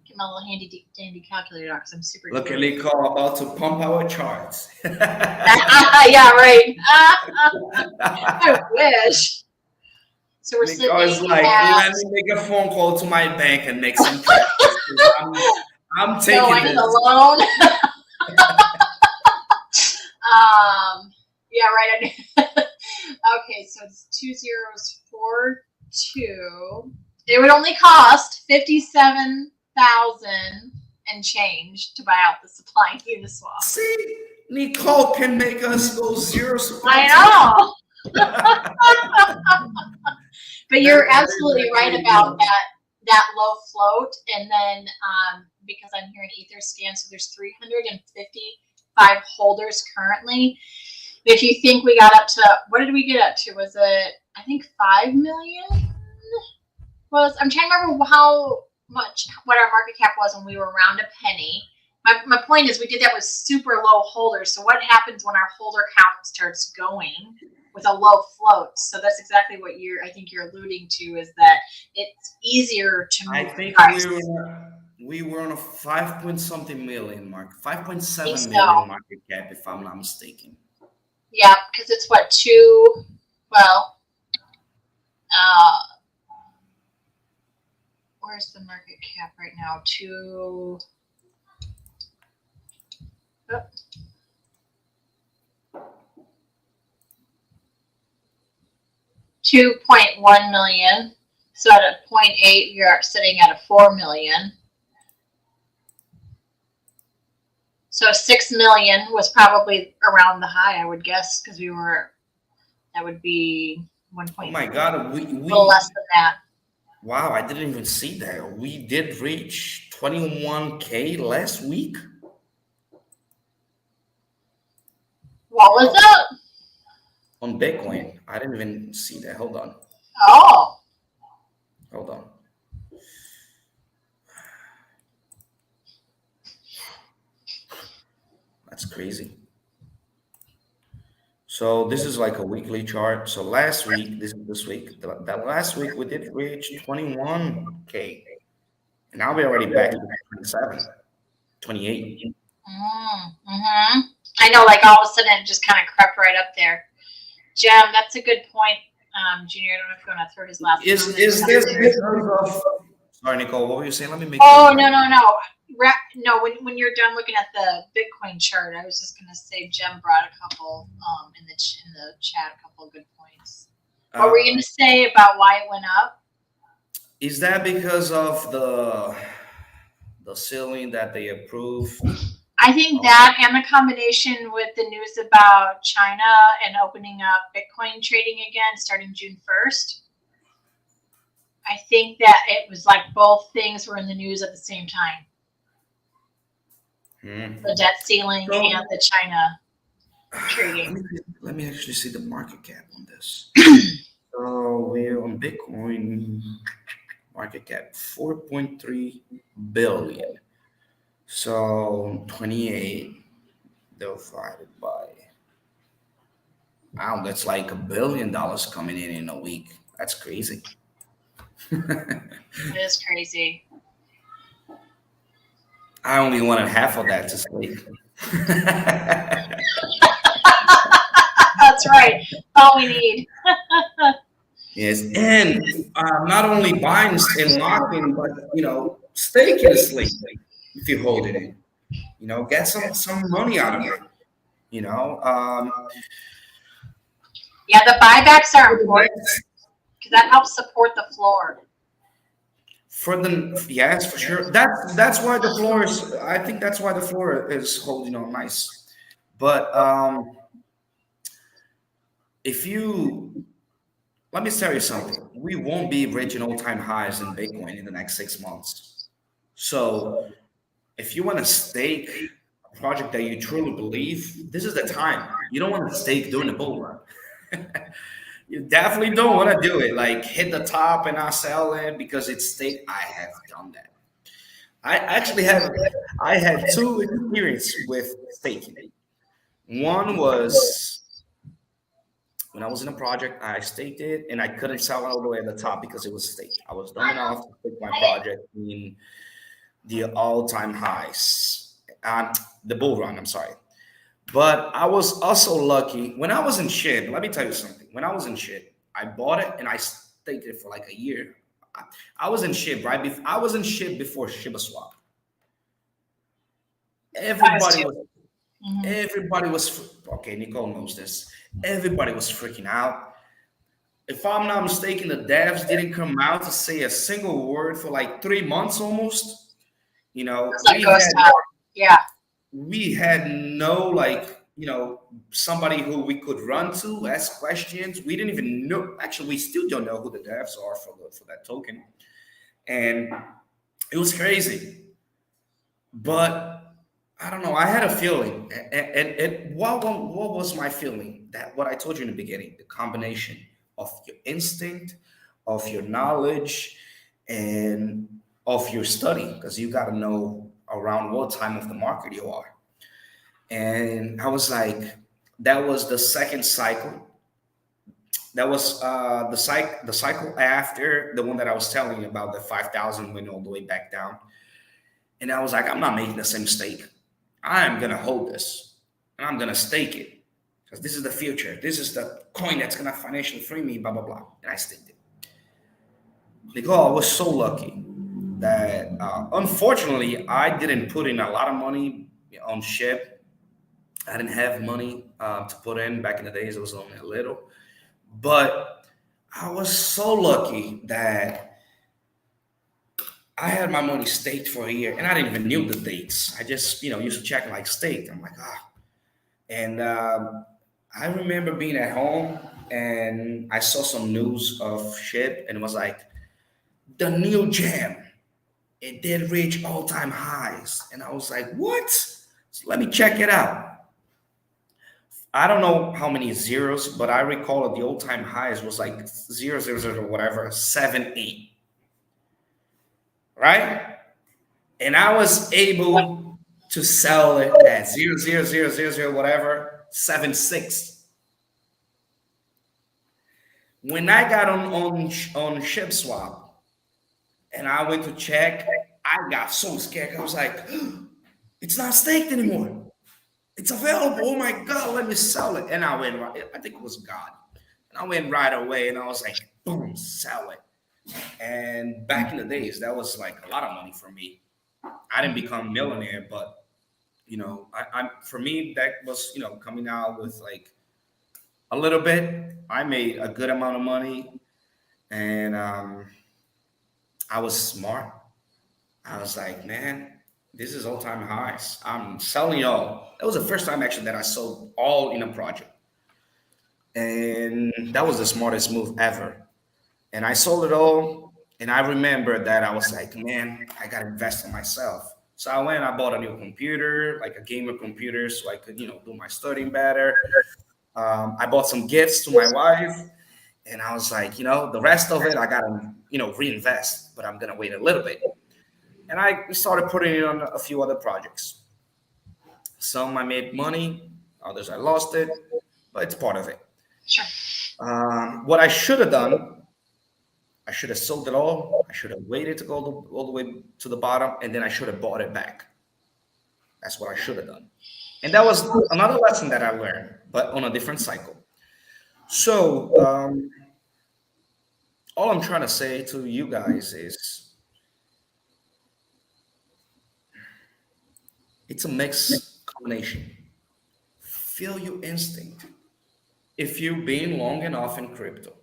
get my little handy dandy calculator out because I'm super Look at curious. Nicole about to pump our charts. Yeah, right. I wish. So we're Nicole is sitting like, at. let me make a phone call to my bank and make some cash. I'm No, taking I need a this. loan. Yeah, right. Okay, so it's 2042. It would only cost 57,000 and change to buy out the supply Uniswap. See, Nicole can make us go zero supply. I know. But you're That is absolutely right actually, about that low float, and then because I'm here in Etherscan, so there's 355 holders currently. If you think we got up to, what did we get up to? Was it, I think 5 million? I'm trying to remember what our market cap was when we were around a penny. my point is we did that with super low holders. So what happens when our holder count starts going with a low float? So that's exactly what I think you're alluding to, is that it's easier to I move think price. we were on a 5 point something million mark, I think 5.7 so. million market cap, if I'm not mistaken. Yeah, because it's what, well, uh, where's the market cap right now? Oh, 2.1 million. So at a 0.8, you're sitting at a 4 million. So 6 million was probably around the high, I would guess, because that would be 1.4, Oh my God, a little less than that. wow, I didn't even see that. We did reach 21K last week. What was Wow, that? on Bitcoin. I didn't even see that. Oh, Hold on. That's crazy. So this is like a weekly chart. So last week, this week, that last week we did reach 21K. And now we're already back to 27, 28. mm-hmm. I know, like all of a sudden it just kind of crept right up there. Jem, that's a good point. Junior, I don't know if you want to throw his last Is comment this up there. because of? Sorry, Nicole. What were you saying? Let me make sure Oh, I'm no, right. no, no. No, when you're done looking at the Bitcoin chart, I was just gonna say Jem brought a couple in the chat, a couple of good points. What were you Uh, gonna say about why it went up? is that because of the ceiling that they approved? I think Um, that and the combination with the news about China and opening up Bitcoin trading again starting June 1st. I think that it was like both things were in the news at the same time. The debt ceiling and so the China let trading. me let me actually see the market cap on this. So we're on Bitcoin market cap 4.3 billion. So 28 divided by, wow, that's like $1 billion coming in a week. That's crazy. It is crazy. I only wanted half of that to Slake. That's right. All we need. Yes, and not only buying and locking, but staking a Slake if you're holding it. Get some money out of it. You know, Yeah, the buybacks are for the important next because that helps support the floor. for the yes, for sure. That's why the floor is. I think that's why the floor is holding on nice. But if you let me tell you something, we won't be reaching all-time highs in Bitcoin in the next 6 months. So if you want to stake a project that you truly believe, this is the time. You don't want to stake during the bull run. You definitely don't want to do it. Like hit the top and not sell it because it's stake. I have done that. I actually have. I had two experience with staking. One was when I was in a project, I staked it and I couldn't sell it all the way at the top because it was staked. I was dumb enough to stake my project in the all-time highs, the bull run. I'm sorry. But I was also lucky when I was in shit. Let me tell you something. When I was in shit, I bought it and I staked it for like a year. I was in shit right before I was in shit before Shiba Swap. I was Everybody too. was Mm-hmm. everybody was okay. Nicole knows this. Everybody was freaking out. If I'm not mistaken, the devs didn't come out to say a single word for like 3 months almost. You know, It's like we ghost had town. Yeah. we had no like somebody who we could run to ask questions. We didn't even know. Actually, we still don't know who the devs are for that token, and it was crazy. But I don't know. I had a feeling, and what was my feeling? That what I told you in the beginning, the combination of your instinct, of your knowledge, and of your study, because you got to know. around what time of the market you are. And I was like, that was the second cycle. That was the cycle after the one that I was telling you about, the 5,000 went all the way back down. And I was like, I'm not making the same mistake. I'm gonna hold this and I'm gonna stake it because this is the future. This is the coin that's gonna financially free me. Blah blah blah. And I staked it. Because I was so lucky that unfortunately I didn't put in a lot of money on ship. I didn't have money to put in back in the days. It was only a little, but I was so lucky that I had my money staked for a year, and I didn't even knew the dates. I just used to check like staked. I'm like and I remember being at home and I saw some news of ship, and it was like the new gem. It did reach all-time highs, and I was like, what? So let me check it out. I don't know how many zeros, but I recall that the all-time highs was like 000 whatever 7 8, right? And I was able to sell it at 00000 whatever 7 6. When I got on ship swap and I went to check, I got so scared. I was like, it's not staked anymore. It's available. Oh my God, let me sell it. And I went right, I think it was God. And I went right away and I was like, boom, sell it. And back in the days, that was like a lot of money for me. I didn't become a millionaire, but I'm for me that was coming out with like a little bit. I made a good amount of money, and I was smart. I was like, man, this is all time highs. I'm selling all. That was the first time actually that I sold all in a project, and that was the smartest move ever. And I sold it all. And I remember that I was like, man, I got to invest in myself. So I went, I bought a new computer, like a gamer computer, so I could, do my studying better. I bought some gifts to my wife. And I was like, the rest of it, I got to, reinvest, but I'm going to wait a little bit. And I started putting it on a few other projects. Some I made money, others I lost it, but it's part of it. Sure. What I should have done, I should have sold it all. I should have waited to go all the way to the bottom, and then I should have bought it back. That's what I should have done. And that was another lesson that I learned, but on a different cycle. So, all I'm trying to say to you guys is it's a mixed combination. Feel your instinct. If you've been long enough in crypto,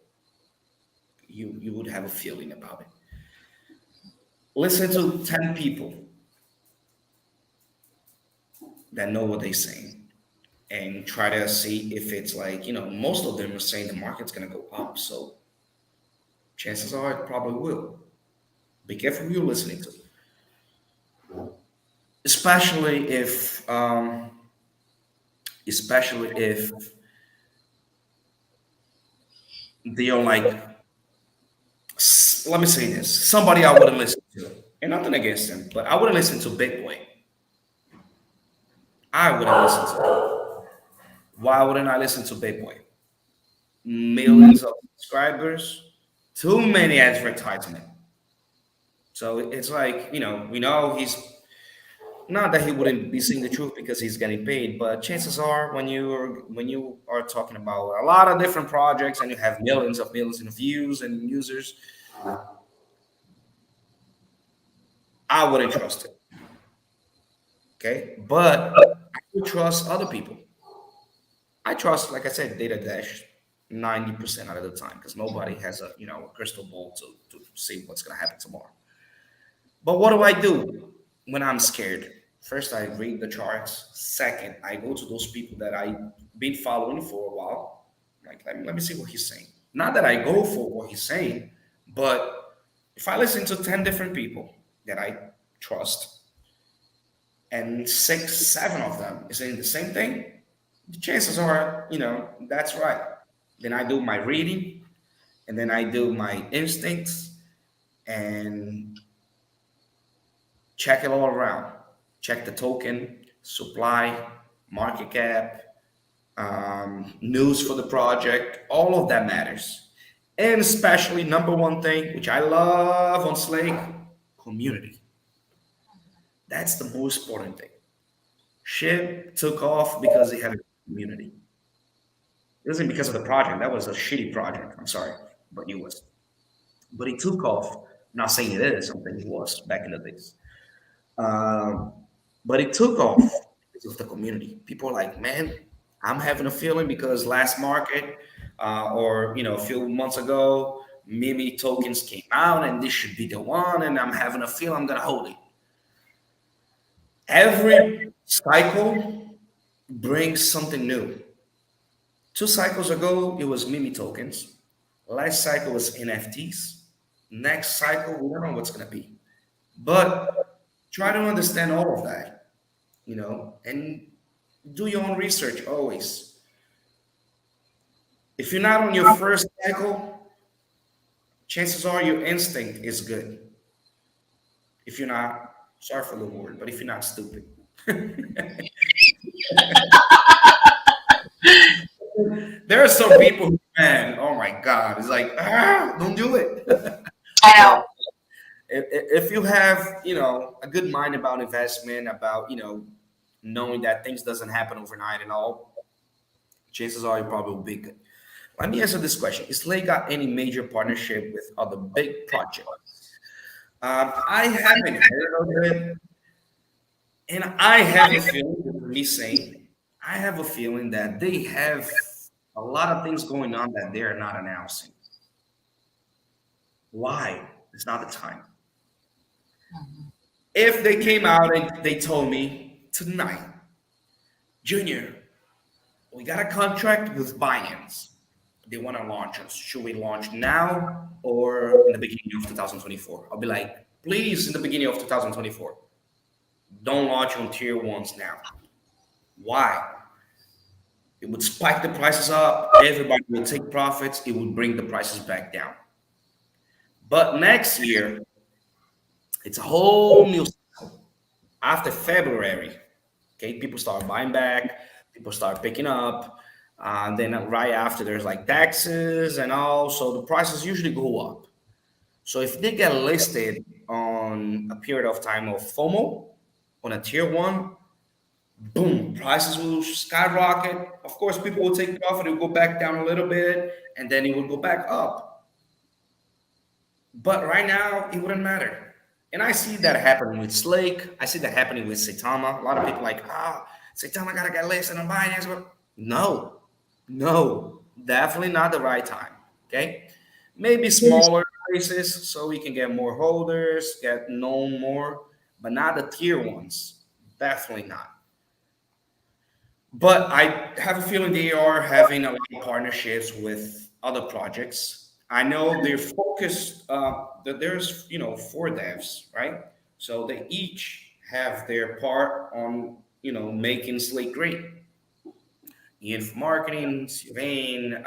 you would have a feeling about it. Listen to 10 people that know what they're saying and try to see if it's like, most of them are saying the market's going to go up. So chances are it probably will. Be careful who you're listening to, especially if they are like, let me say this, somebody I wouldn't listen to, and nothing against them, but I wouldn't listen to Big Boy. I wouldn't listen to him. Why wouldn't I listen to Big Boy? Millions of subscribers, too many advertisement. So it's like, we know he's not that he wouldn't be saying the truth because he's getting paid, but chances are when you are talking about a lot of different projects and you have millions of views and users, I wouldn't trust it. Okay. But I would trust other people. I trust, like I said, Data Dash 90% out of the time because nobody has a crystal ball to see what's gonna happen tomorrow. But what do I do when I'm scared? First, I read the charts. Second, I go to those people that I've been following for a while. Like, let me see what he's saying. Not that I go for what he's saying, but if I listen to 10 different people that I trust and six, seven of them is saying the same thing, the chances are, that's right. Then I do my reading and then I do my instincts and check it all around. check the token, supply, market cap, news for the project. All of that matters. And especially number one thing, which I love on Slake, community. That's the most important thing. Shit took off because it had a community. It wasn't because of the project. That was a shitty project. I'm sorry, but it was. But it took off. I'm not saying it is something it was back in the days. Um, but it took off because of the community. People are like, man, I'm having a feeling because last market or a few months ago, Mimi tokens came out and this should be the one, and I'm having a feeling I'm gonna hold it. Every cycle brings something new. 2 cycles ago, it was Mimi tokens. Last cycle was NFTs. Next cycle, we don't know what's gonna be. But try to understand all of that, and do your own research always. If you're not on your first cycle, chances are your instinct is good. If you're not, sorry for the word, but if you're not stupid. There are some people who, man, oh my God, it's like, don't do it. I But know. if you have, a good mind about investment, about, knowing that things doesn't happen overnight and all, chances are you probably will be good. Let me answer this question. Is Slay got any major partnership with other big projects? I haven't heard of it, and I have a feeling, this is me saying, I have a feeling that they have a lot of things going on that they are not announcing. Why? It's not the time. If they came out and they told me tonight, Junior, we got a contract with Binance. They want to launch us. Should we launch now or in the beginning of 2024? I'll be like, please, in the beginning of 2024. Don't launch on tier ones now. Why? It would spike the prices up. Everybody will take profits. It would bring the prices back down. But next year, it's a whole new cycle. After February, okay, people start buying back, people start picking up. Then right after, there's like taxes and all. So the prices usually go up. So if they get listed on a period of time of FOMO on a tier one, boom, prices will skyrocket. Of course, people will take profit, it will go back down a little bit, and then it will go back up. But right now, it wouldn't matter. And I see that happening with Slake. I see that happening with Saitama. A lot of people like, Saitama gotta get listed on Binance. But no, no, definitely not the right time. Okay, maybe smaller places so we can get more holders, get known more, but not the tier ones. Definitely not. But I have a feeling they are having a lot of partnerships with other projects. I know they're focused. That there's four devs, right? So they each have their part on making Slate great. Ian for marketing, Sylvain,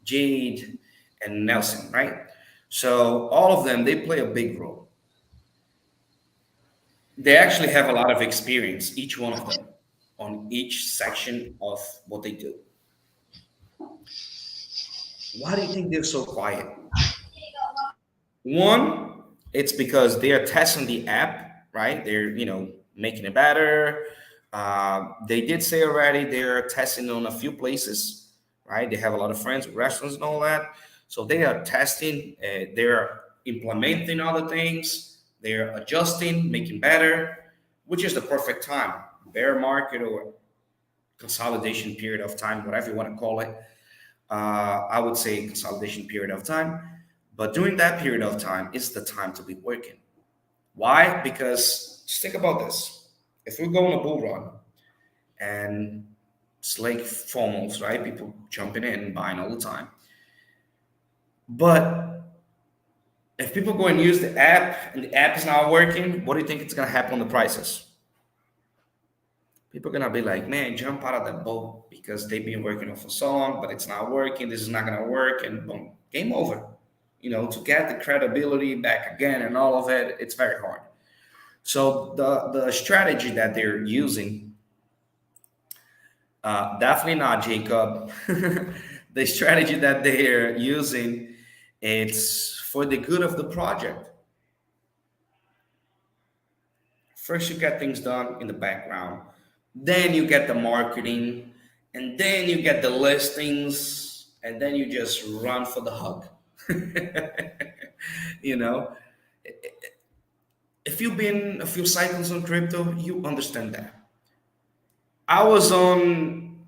Jade, and Nelson, right? So all of them they play a big role. They actually have a lot of experience, each one of them, on each section of what they do. Why do you think they're so quiet? One, it's because they are testing the app, right? They're making it better. They did say already they're testing on a few places, right? They have a lot of friends with restaurants and all that, so they are testing. They're implementing other things. They're adjusting, making better, which is the perfect time. Bear market or consolidation period of time, whatever you want to call it. I would say consolidation period of time. But during that period of time, it's the time to be working. Why? Because just think about this. If we go on a bull run and it's like FOMOs, right? People jumping in and buying all the time. But if people go and use the app and the app is not working, what do you think it's going to happen on the prices? People are gonna be like, man, jump out of the boat because they've been working on for so long, but it's not working. This is not gonna work, and boom, game over. To get the credibility back again and all of it, it's very hard. So the strategy that they're using, definitely not Jacob. The strategy that they're using, it's for the good of the project. First, you get things done in the background, then you get the marketing, and then you get the listings, and then you just run for the hug. You know, if you've been a few cycles on crypto, you understand that. I was on,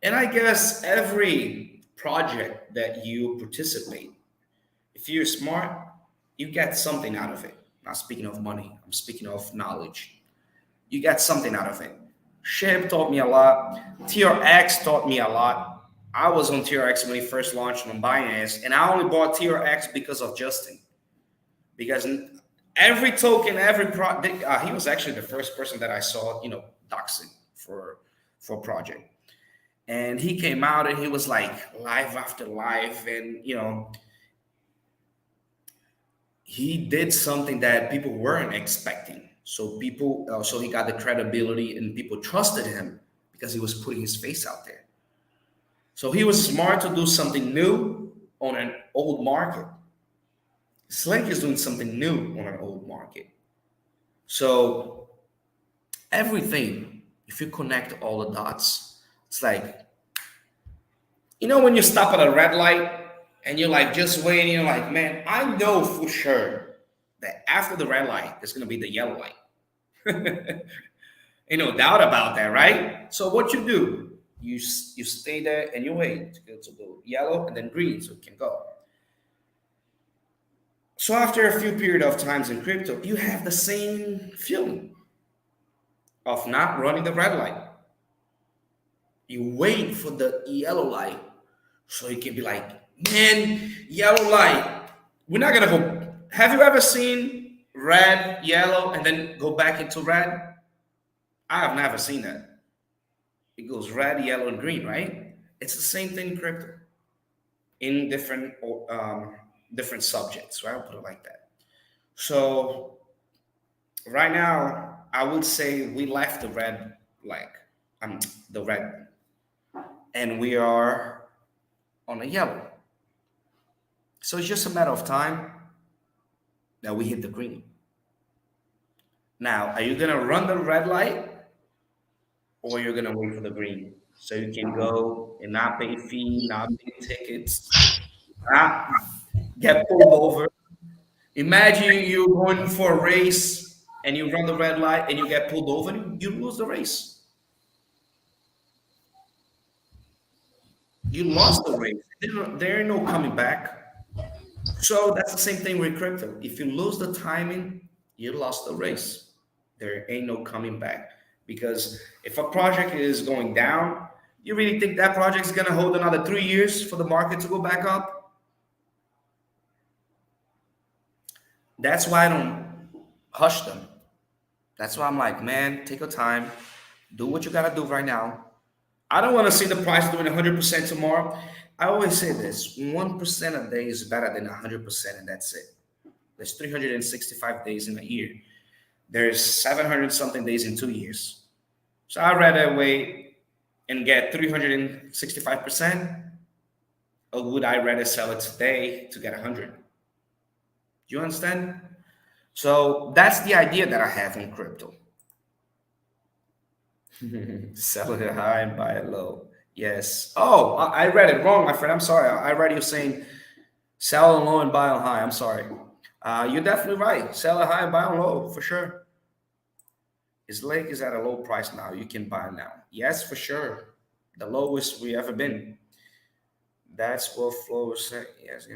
and I guess every project that you participate, if you're smart, you get something out of it. Not speaking of money, I'm speaking of knowledge. You get something out of it. Shib taught me a lot. TRX taught me a lot. I was on TRX when he first launched on Binance, and I only bought TRX because of Justin. Because every token, he was actually the first person that I saw, doxing for a project. And he came out and he was like live after live, and he did something that people weren't expecting. So he got the credibility and people trusted him because he was putting his face out there. So he was smart to do something new on an old market. Slake is doing something new on an old market. So everything, if you connect all the dots, it's like, when you stop at a red light and you're like just waiting, you're like, man, I know for sure that after the red light, there's going to be the yellow light. Ain't no doubt about that, right? So what you do, you stay there and you wait to go to the yellow and then green so it can go. So after a few period of times in crypto, you have the same feeling of not running the red light. You wait for the yellow light so you can be like, man, yellow light. We're not gonna go. Have you ever seen red, yellow, and then go back into red? I have never seen that. It goes red, yellow, and green, right? It's the same thing in crypto in different subjects, right? I'll put it like that. So right now, I would say we left the red, like the red, and we are on a yellow. So it's just a matter of time that we hit the green. Now, are you gonna run the red light or you're gonna wait for the green? So you can go and not pay fee, not pay tickets, not get pulled over. Imagine you're going for a race and you run the red light and you get pulled over and you lose the race. You lost the race. There ain't no coming back. So that's the same thing with crypto. If you lose the timing, you lost the race. There ain't no coming back. Because if a project is going down, you really think that project is going to hold another 3 years for the market to go back up? That's why I don't hush them. That's why I'm like, man, take your time, do what you got to do right now. I don't want to see the price doing 100% tomorrow. I always say this: 1% a day is better than 100%, and that's it. There's 365 days in a year. There's 700 something days in 2 years. So I'd rather wait and get 365%, or would I rather sell it today to get 100? Do you understand? So that's the idea that I have in crypto. Sell it high and buy it low. Yes. Oh, I read it wrong, my friend. I'm sorry. I read you saying sell on low and buy on high. I'm sorry. You're definitely right. Sell it high and buy on low for sure. His Lake is at a low price now. You can buy now. Yes, for sure. The lowest we ever been. That's what Flo was saying. Yes,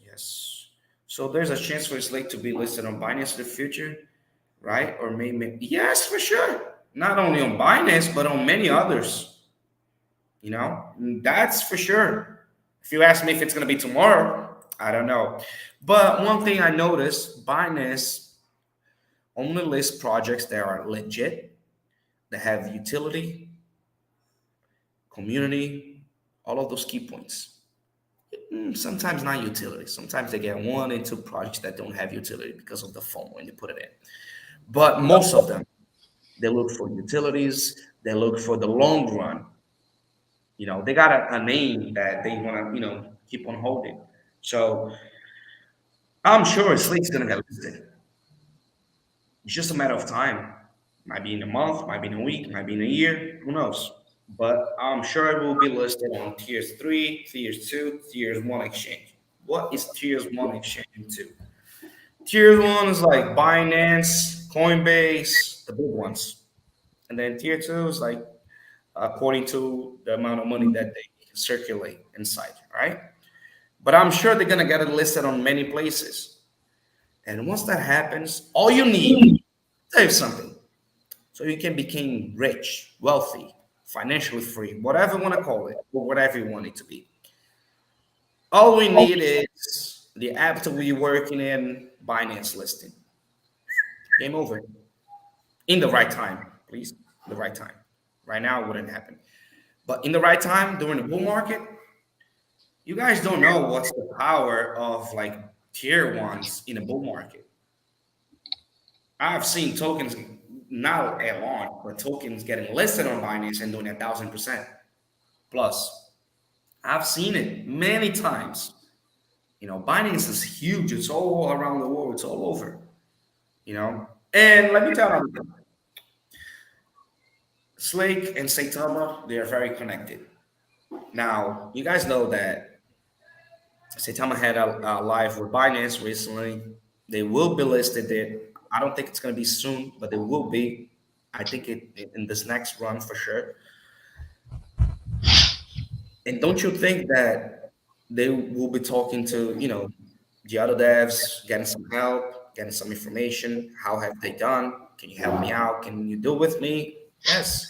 yes. So there's a chance for his Lake to be listed on Binance in the future, right? Or maybe yes, for sure. Not only on Binance, but on many others. That's for sure. If you ask me if it's going to be tomorrow, I don't know. But one thing I noticed, Binance only lists projects that are legit, that have utility, community, all of those key points. Sometimes not utility. Sometimes they get one and two projects that don't have utility because of the phone when they put it in. But most of them, they look for utilities, they look for the long run. They got a name that they want to, keep on holding. So I'm sure Slake's gonna get listed. It's just a matter of time. Might be in a month, might be in a week, might be in a year. Who knows? But I'm sure it will be listed on tiers three, tiers two, tiers one exchange. What is tiers one exchange two? Tier one is like Binance, Coinbase, the big ones. And then tier two is like according to the amount of money that they circulate inside, right? But I'm sure they're gonna get it listed on many places. And once that happens, all you need, tell you something, so you can become rich, wealthy, financially free, whatever you want to call it, or whatever you want it to be. All we need is the app to be working in Binance listing. Game over. In the right time, please. The right time. Right now, it wouldn't happen. But in the right time, during the bull market, you guys don't know what's the power of like tier ones in a bull market. I've seen tokens not at launch, but tokens getting listed on Binance and doing 1,000% plus. I've seen it many times. Binance is huge. It's all around the world. It's all over. And let me tell you, Slake and Saitama, they are very connected. Now, you guys know that Saitama had a live with Binance recently. They will be listed there. I don't think it's going to be soon, but they will be. I think in this next run for sure. And don't you think that they will be talking to, the other devs, getting some help, getting some information? How have they done? Can you help me out? Can you do with me? Yes.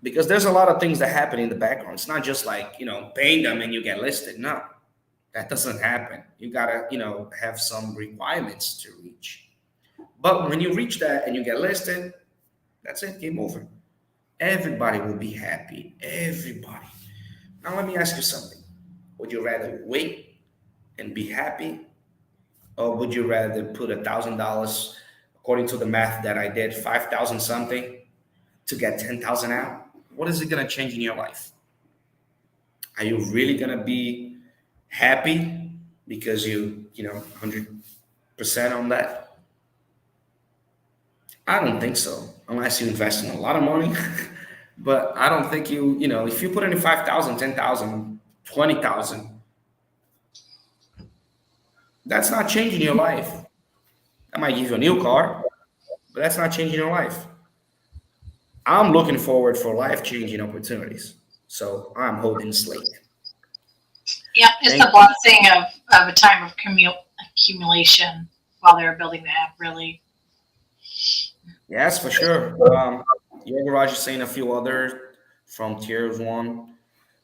Because there's a lot of things that happen in the background. It's not just like, paying them and you get listed. No, that doesn't happen. You gotta, have some requirements to reach. But when you reach that and you get listed, that's it, game over. Everybody will be happy. Everybody. Now let me ask you something. Would you rather wait and be happy, or would you rather put $1,000, according to the math that I did, 5,000 something to get 10,000 out? What is it gonna change in your life? Are you really gonna be happy because you 100% on that? I don't think so, unless you invest in a lot of money. But I don't think if you put in 5,000, 10,000, 20,000, that's not changing your life. That might give you a new car, but that's not changing your life. I'm looking forward for life changing opportunities. So I'm holding Slate. Yep, it's Thank the blessing of a time of accumulation while they were building the app, really. Yes, for sure. Your garage is saying a few other from tier one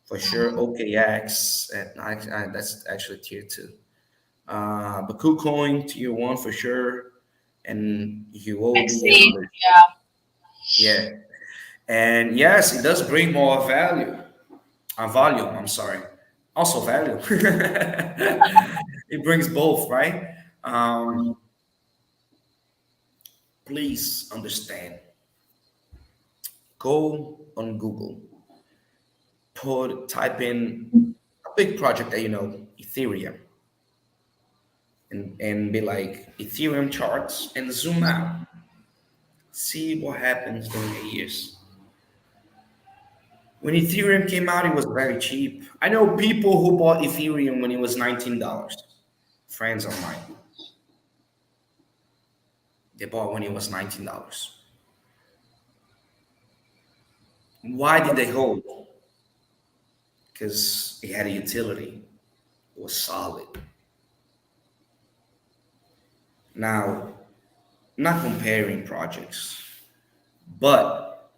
for sure. OKX, that's actually tier two. But KuCoin tier one for sure, and UOB and XC, others. yeah. Yeah, and yes, it does bring more value. Volume. I'm sorry. Also value. It brings both, right? Please understand. Go on Google, type in a big project that Ethereum, and be like Ethereum charts and zoom out. See what happens during the years. When Ethereum came out, it was very cheap. I know people who bought Ethereum when it was $19. Friends of mine, they bought when it was $19. Why did they hold? Because it had a utility. It was solid. Now, not comparing projects, but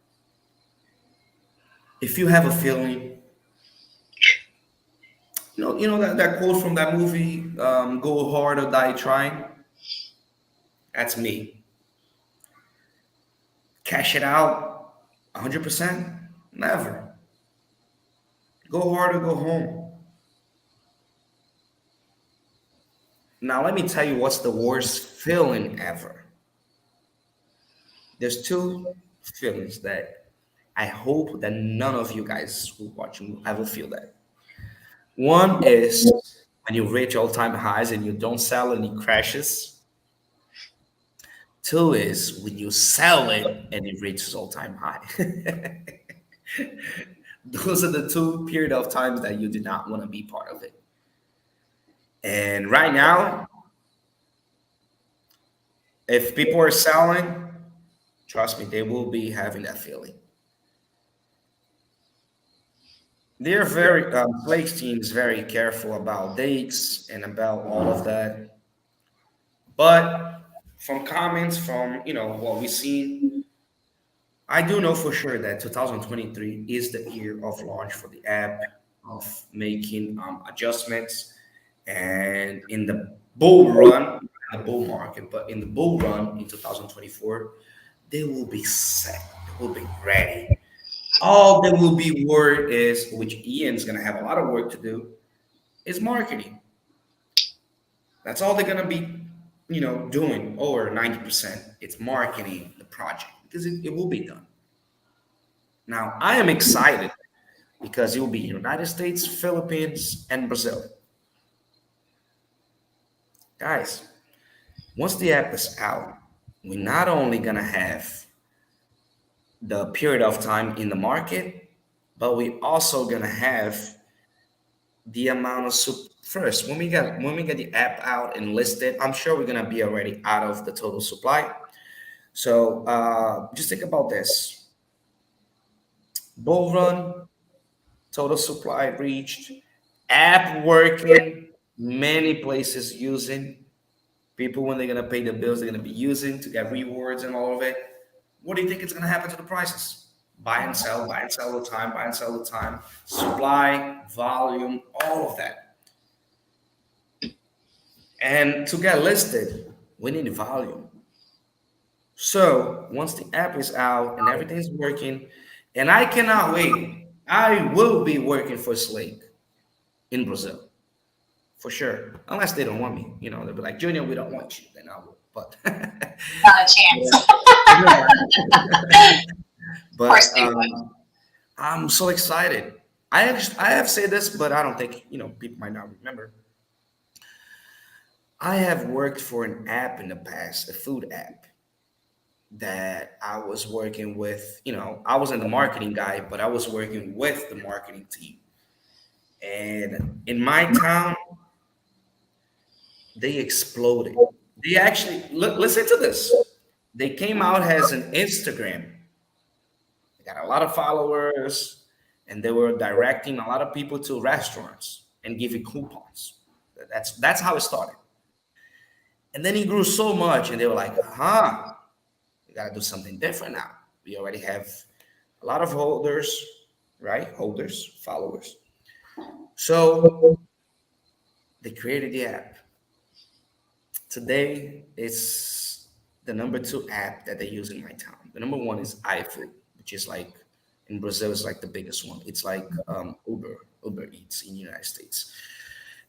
if you have a feeling, that quote from that movie, "Go hard or die trying." That's me. Cash it out, 100%. Never. Go hard or go home. Now, let me tell you what's the worst feeling ever. There's two feelings that I hope that none of you guys who watching will ever feel that. One is when you reach all-time highs and you don't sell and it crashes. Two is when you sell it and it reaches all-time high. Those are the two period of times that you do not want to be part of it. And right now, if people are selling, trust me, they will be having that feeling. They're very Slake's team is very careful about dates and about all of that. But from comments, from what we've seen, I do know for sure that 2023 is the year of launch for the app, of making adjustments, and in the bull run, the bull market, but in the bull run in 2024, they will be set, they will be ready. All they will be worried is, which Ian's gonna have a lot of work to do, is marketing. That's all they're gonna be, doing over 90%. It's marketing the project because it will be done. Now, I am excited because it will be United States, Philippines, and Brazil. Guys, once the app is out, we're not only gonna have the period of time in the market, but we also gonna have the amount of first when we get the app out and listed. I'm sure we're gonna be already out of the total supply. So just think about this: bull run, total supply reached, app working, many places using. People, when they're gonna pay the bills, they're gonna be using to get rewards and all of it. What do you think is gonna happen to the prices? Buy and sell all the time, buy and sell all the time. Supply, volume, all of that. And to get listed, we need volume. So once the app is out and everything's working, and I cannot wait, I will be working for Slake in Brazil for sure. Unless they don't want me, they'll be like, Junior, we don't want you. Then I will. But Not a chance. yeah. Of course But they would. I'm so excited. I have said this, but I don't think people might not remember. I have worked for an app in the past, a food app that I was working with. I wasn't the marketing guy, but I was working with the marketing team. And in my town, they exploded. They actually listen to this. They came out as an Instagram. They got a lot of followers, and they were directing a lot of people to restaurants and giving coupons. That's how it started. And then it grew so much, and they were like, "Huh, we got to do something different now. We already have a lot of holders, right? Holders, followers. So they created the app. Today, it's the number two app that they use in my town. The number one is iFood, which is like in Brazil is like the biggest one. It's like Uber Eats in the United States.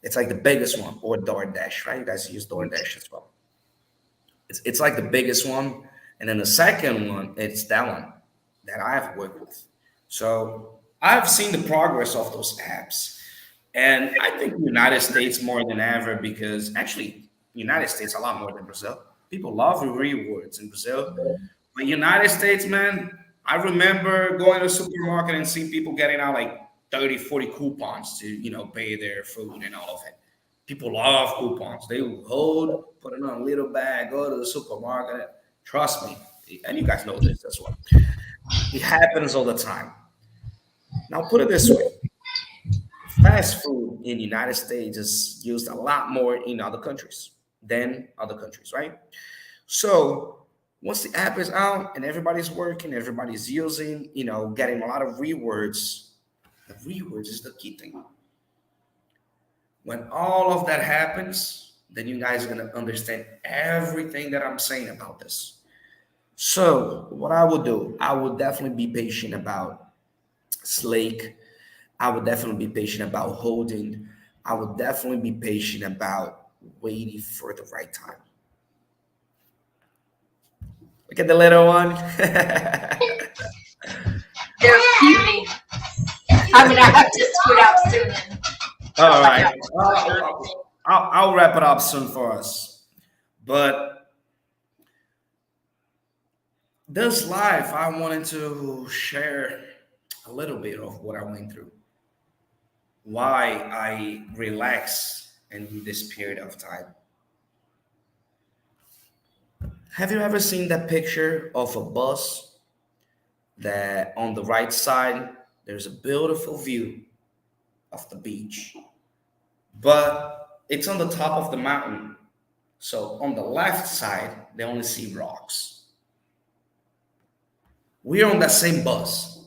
It's like the biggest one, or DoorDash, right? You guys use DoorDash as well. It's like the biggest one, and then the second one, it's that one that I've worked with. So I've seen the progress of those apps, and I think United States more than ever because actually United States a lot more than Brazil. People love rewards in Brazil, but United States, man, I remember going to the supermarket and seeing people getting out like 30, 40 coupons to, pay their food and all of it. People love coupons. They will hold, put it on a little bag, go to the supermarket. Trust me, and you guys know this as well. It happens all the time. Now, put it this way: fast food in the United States is used a lot more in other countries than other countries, right? So once the app is out and everybody's working, everybody's using, getting a lot of rewards, the rewards is the key thing. When all of that happens, then you guys are going to understand everything that I'm saying about this. So, what I would do, I would definitely be patient about Slake. I would definitely be patient about holding. I would definitely be patient about waiting for the right time. Look at the little one. They're puny. I'm gonna have to scoot out soon and All find right. out what's going on. I'll wrap it up soon for us. But this life, I wanted to share a little bit of what I went through, why I relax in this period of time. Have you ever seen that picture of a bus that on the right side there's a beautiful view of the beach, but it's on the top of the mountain. So on the left side, they only see rocks. We're on that same bus.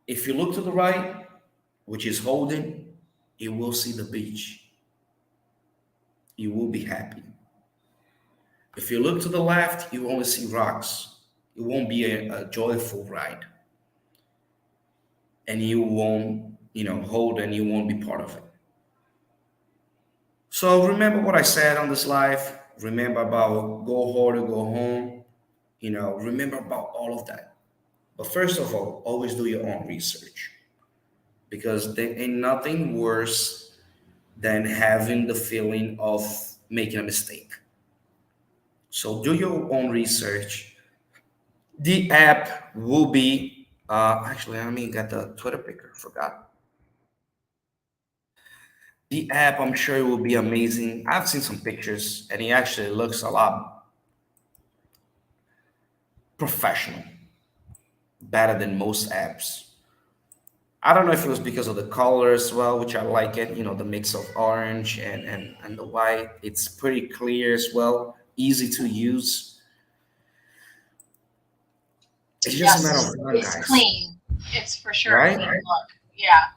If you look to the right, which is holding, you will see the beach. You will be happy. If you look to the left, you only see rocks. It won't be a joyful ride. And you won't, hold and you won't be part of it. So remember what I said on this live. Remember about go hard or go home. Remember about all of that. But first of all, always do your own research because there ain't nothing worse than having the feeling of making a mistake. So do your own research. The app will be actually I mean got the Twitter picker, forgot. The app I'm sure it will be amazing. I've seen some pictures and it actually looks a lot professional, better than most apps. I don't know if it was because of the color as well, which I like it, the mix of orange and the white. It's pretty clear as well, easy to use. It's just a matter of Yes, fun, it's guys, clean. It's for sure a right? clean look. Yeah.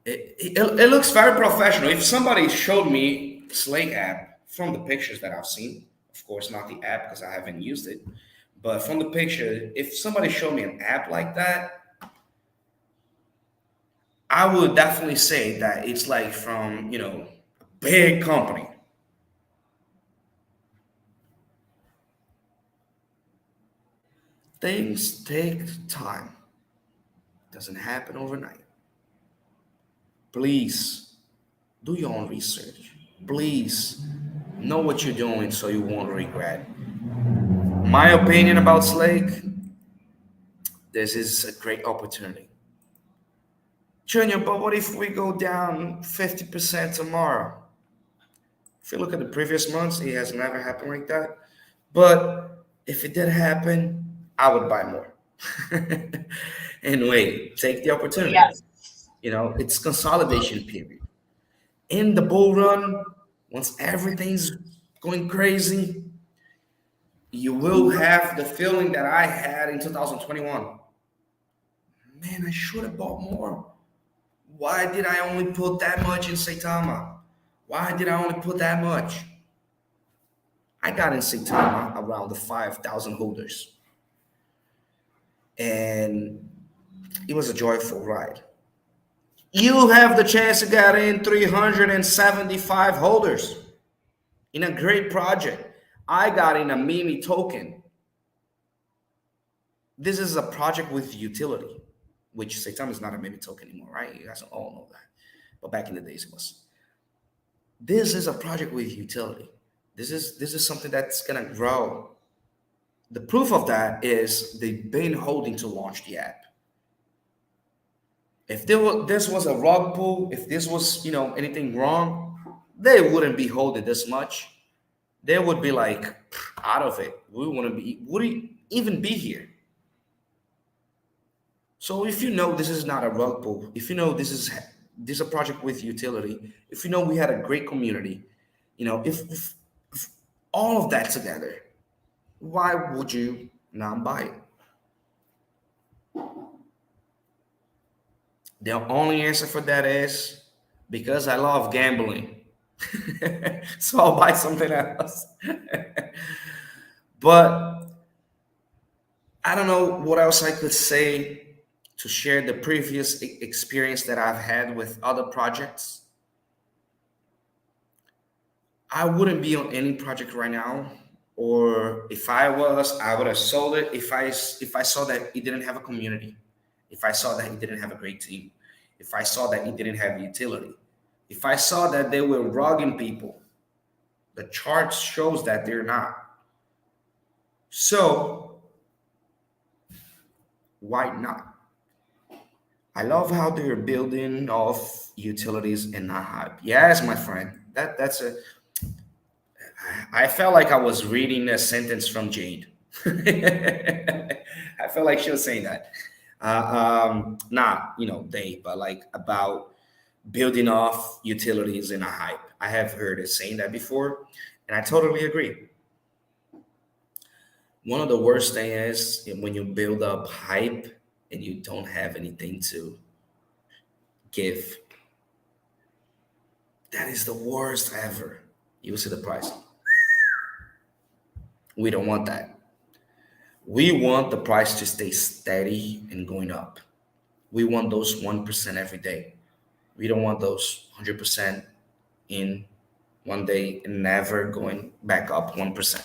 It looks very professional. If somebody showed me Slake app from the pictures that I've seen, of course not the app because I haven't used it, but from the picture, if somebody showed me an app like that, I would definitely say that it's like from a big company. Things take time. Doesn't happen overnight. Please do your own research. Please know what you're doing so you won't regret. My opinion about Slake, this is a great opportunity. Junior, but what if we go down 50% tomorrow? If you look at the previous months, it has never happened like that. But if it did happen, I would buy more. And wait, take the opportunity. Yes. It's consolidation period. In the bull run, once everything's going crazy, you will have the feeling that I had in 2021. Man, I should have bought more. Why did I only put that much in Saitama? Why did I only put that much? I got in Saitama around the 5,000 holders, and it was a joyful ride. You have the chance to get in 375 holders in a great project. I got in a Mimi token. This is a project with utility, which Saitama is not a Mimi token anymore, right? You guys all know that. But back in the days, it was. This is a project with utility. This is something that's gonna grow. The proof of that is they've been holding to launch the app. If this was a rug pull, if this was anything wrong, they wouldn't be holding this much. They would be like out of it. We want to be would it even be here? So if you know this is not a rug pull, if you know this is a project with utility, if you know we had a great community, if all of that together, why would you not buy it? The only answer for that is because I love gambling. So I'll buy something else. But I don't know what else I could say to share the previous experience that I've had with other projects. I wouldn't be on any project right now or if I was, I would have sold it if I saw that it didn't have a community, if I saw that it didn't have a great team, if I saw that it didn't have utility, if I saw that they were rogging people. The chart shows that they're not. So why not? I love how they're building off utilities and not hype. Yes, my friend. That's a. I felt like I was reading a sentence from Jade. I felt like she was saying that. Not they, but like about building off utilities and a hype. I have heard it saying that before, and I totally agree. One of the worst thing is when you build up hype and you don't have anything to give. That is the worst ever. You see the price. We don't want that. We want the price to stay steady and going up. We want those 1% every day. We don't want those 100% in one day and never going back up 1%.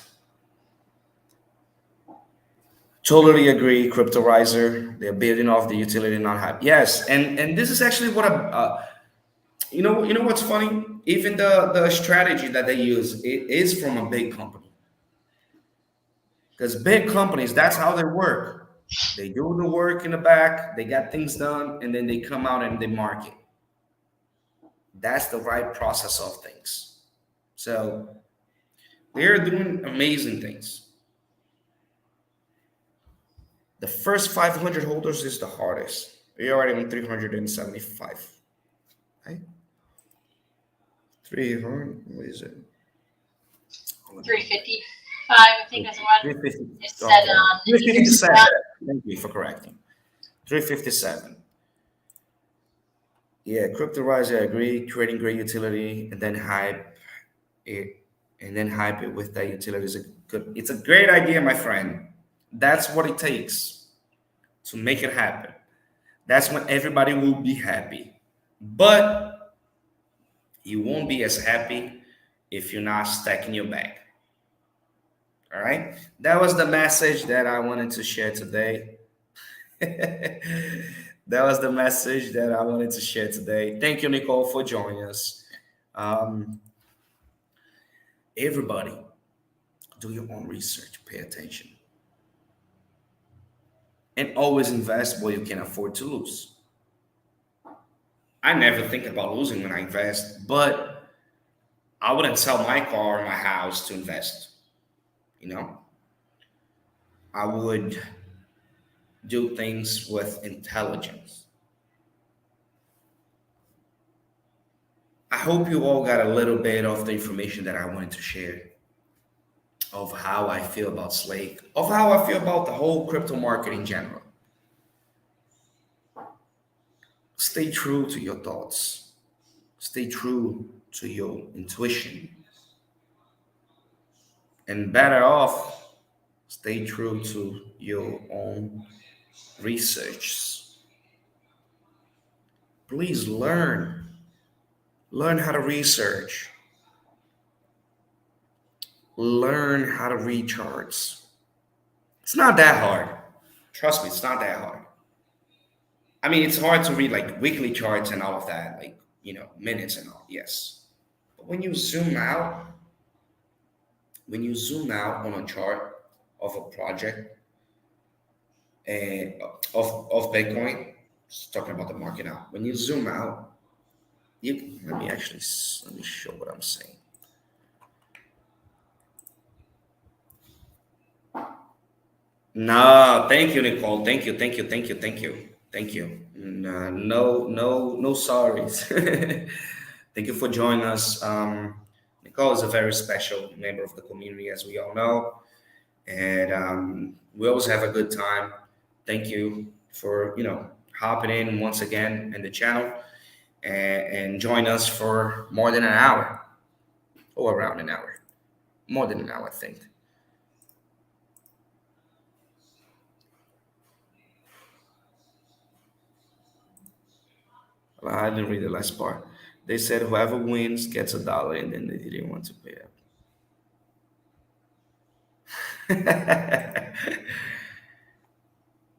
Totally agree, Cryptorizer. They're building off the utility, not hype. Yes, and this is actually what you know what's funny? Even the strategy that they use it is from a big company. Because big companies, that's how they work. They do the work in the back, they get things done, and then they come out and they market. That's the right process of things. So they're doing amazing things. The first 500 holders is the hardest. We're already on 375. Right? 300, what is it? 355, I think is what 350. it said Okay. on either 357. side. Thank you for correcting. 357. Yeah, Cryptorizer, I agree. Creating great utility and then hype it, and then hype it with that utility is a good. It's a great idea, my friend. That's what it takes to make it happen. That's when everybody will be happy. But you won't be as happy if you're not stacking your bag. All right. That was the message that I wanted to share today. That was the message that I wanted to share today. Thank you, Nicole, for joining us. Um, everybody, do your own research, pay attention, and always invest where you can afford to lose. I never think about losing when I invest, but I wouldn't sell my car or my house to invest. You know, I would do things with intelligence. I hope you all got a little bit of the information that I wanted to share of how I feel about Slake, of how I feel about the whole crypto market in general. Stay true to your thoughts, stay true to your intuition, and better off, stay true to your own research. Please learn how to research, learn how to read charts. It's not that hard. Trust me, it's not that hard. I mean, it's hard to read like weekly charts and all of that, like, minutes and all, yes. But when you zoom out on a chart of a project and of Bitcoin, just talking about the market now, when you zoom out, let me show what I'm saying. No, thank you, Nicole. Thank you, thank you, thank you, thank you, thank you. No, no, no, no sorries. Thank you for joining us. Nicole is a very special member of the community, as we all know, and we always have a good time. Thank you for hopping in once again in the channel and join us for more than an hour or around an hour, more than an hour, I think. Well, I didn't read the last part. They said whoever wins gets $1, and then they didn't want to pay up.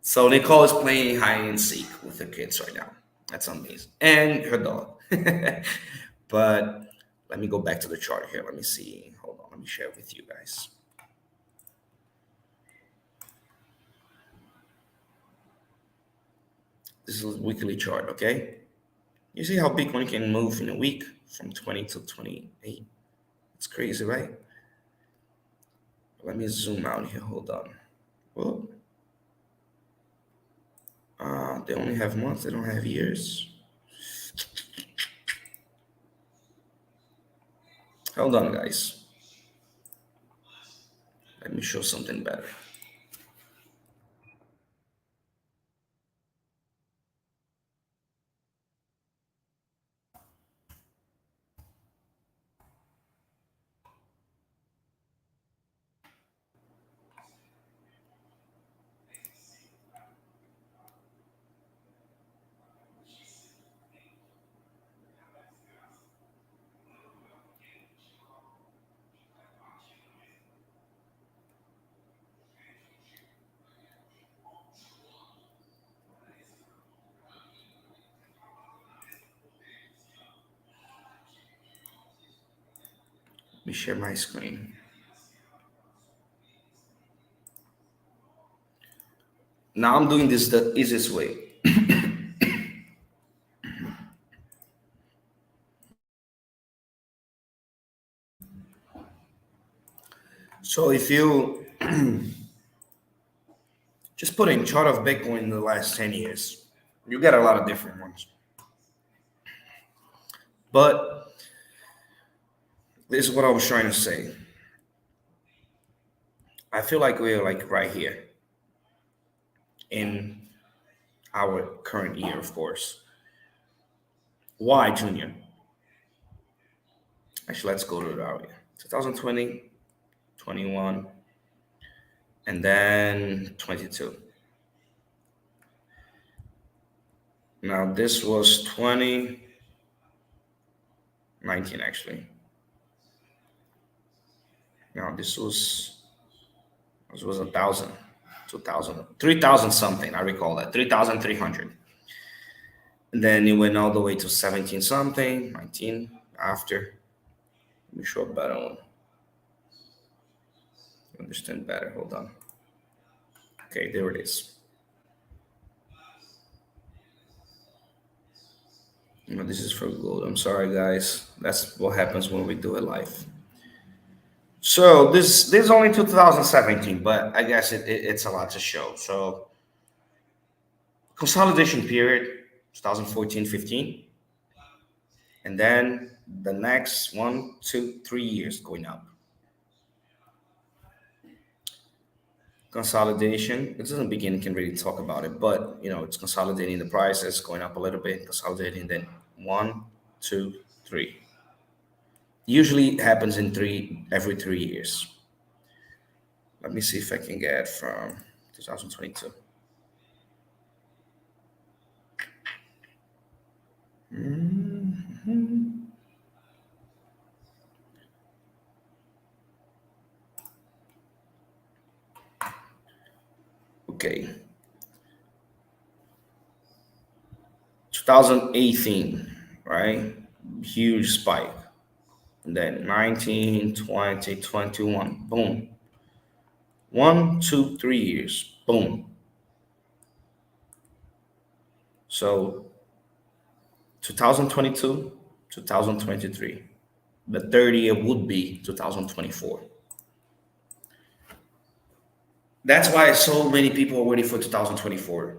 So Nicole is playing hide and seek with her kids right now. That's amazing. And her dog. But let me go back to the chart here. Let me see. Hold on. Let me share it with you guys. This is a weekly chart, okay? You see how Bitcoin can move in a week from 20 to 28? It's crazy, right? Let me zoom out here. Hold on. Well, they only have months, they don't have years. Hold on, guys. Let me show something better. Let me share my screen. Now I'm doing this the easiest way. So if you just put in chart of Bitcoin in the last 10 years, you get a lot of different ones. But this is what I was trying to say. I feel like we're like right here in our current year, of course. Why, Junior? Actually, let's go to our year. 2020, 21, and then 22. Now this was 2019 actually. Now this was 1,000, 2,000, 3,000 something. I recall that 3,300. And then it went all the way to 17 something, 19 after. Let me show a better one. Understand better. Hold on. Okay, there it is. This is for gold. I'm sorry, guys. That's what happens when we do it live. So this is only 2017, but I guess it's a lot to show. So consolidation period, 2014, 15, and then the next 1, 2, 3 years going up. Consolidation. It doesn't begin can really talk about it, but it's consolidating the prices, going up a little bit, consolidating. Then 1, 2, 3. Usually happens in every 3 years. Let me see if I can get from 2022. Mhm. Okay. 2018, right? Huge spike. And then 19, 20, 21, boom. 1, 2, 3 years, boom. So 2022, 2023. The third year would be 2024. That's why so many people are waiting for 2024.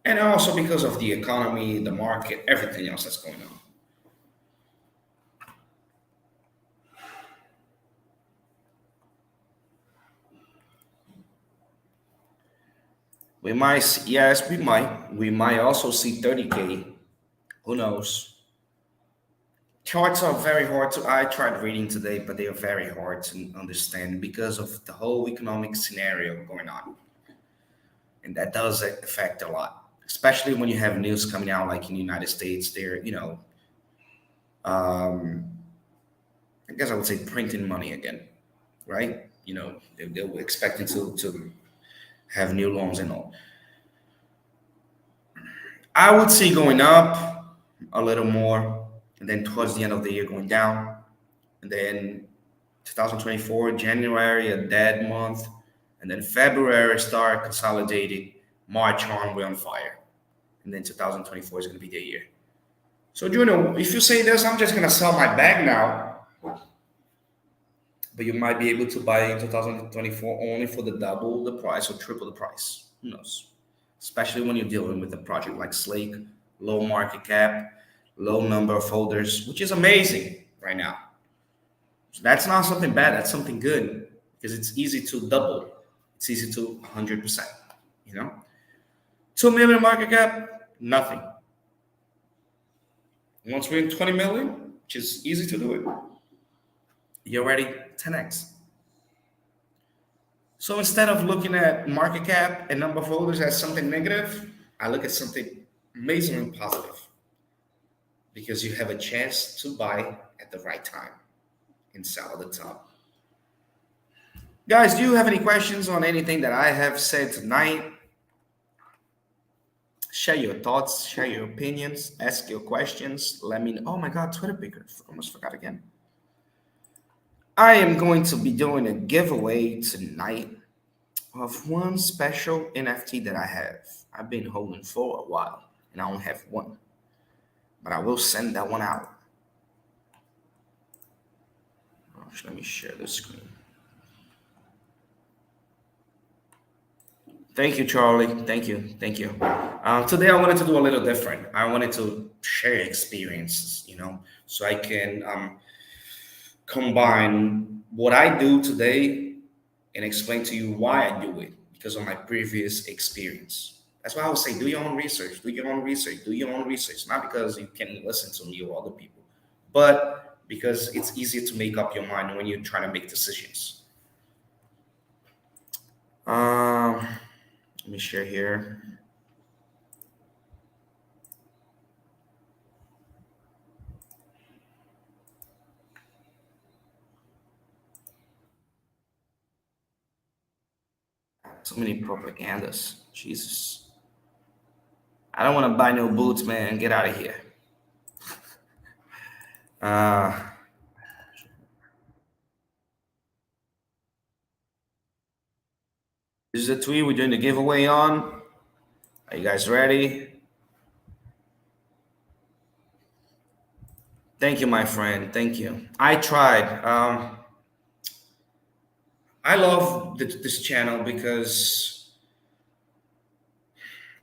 And also because of the economy, the market, everything else that's going on. Yes, we might also see 30K. Who knows? Charts are very hard to. I tried reading today, but they are very hard to understand because of the whole economic scenario going on, and that does affect a lot, especially when you have news coming out like in the United States. They're, um, I guess I would say printing money again, right? they were expecting to have new loans and all. I would see going up a little more, and then towards the end of the year going down, and then 2024 January a dead month, and then February start consolidating. March on we're on fire, and then 2024 is going to be the year. So Juno, if you say this, I'm just going to sell my bag now, but you might be able to buy in 2024 only for the double the price or triple the price. Who knows? Especially when you're dealing with a project like Slake, low market cap, low number of holders, which is amazing right now. So that's not something bad. That's something good because it's easy to double. It's easy to 100%. You know, 2 million market cap, nothing. Once we're in 20 million, which is easy to do it, you're already 10x. So instead of looking at market cap and number of holders as something negative, I look at something amazingly positive because you have a chance to buy at the right time and sell at the top. Guys, do you have any questions on anything that I have said tonight? Share your thoughts, share your opinions, ask your questions. Let me know. Oh my God, Twitter picker. Almost forgot again. I am going to be doing a giveaway tonight of one special NFT that I have. I've been holding for a while and I only have one, but I will send that one out. Let me share the screen. Thank you, Charlie. Thank you. Thank you. Today I wanted to do a little different. I wanted to share experiences, so I can combine what I do today and explain to you why I do it because of my previous experience. That's why I would say do your own research, do your own research, do your own research. Not because you can listen to me or other people, but because it's easier to make up your mind when you're trying to make decisions. Let me share here. So many propagandas. Jesus. I don't want to buy no boots, man. Get out of here. This is the tweet we're doing the giveaway on. Are you guys ready? Thank you, my friend. Thank you. I tried. I love this channel because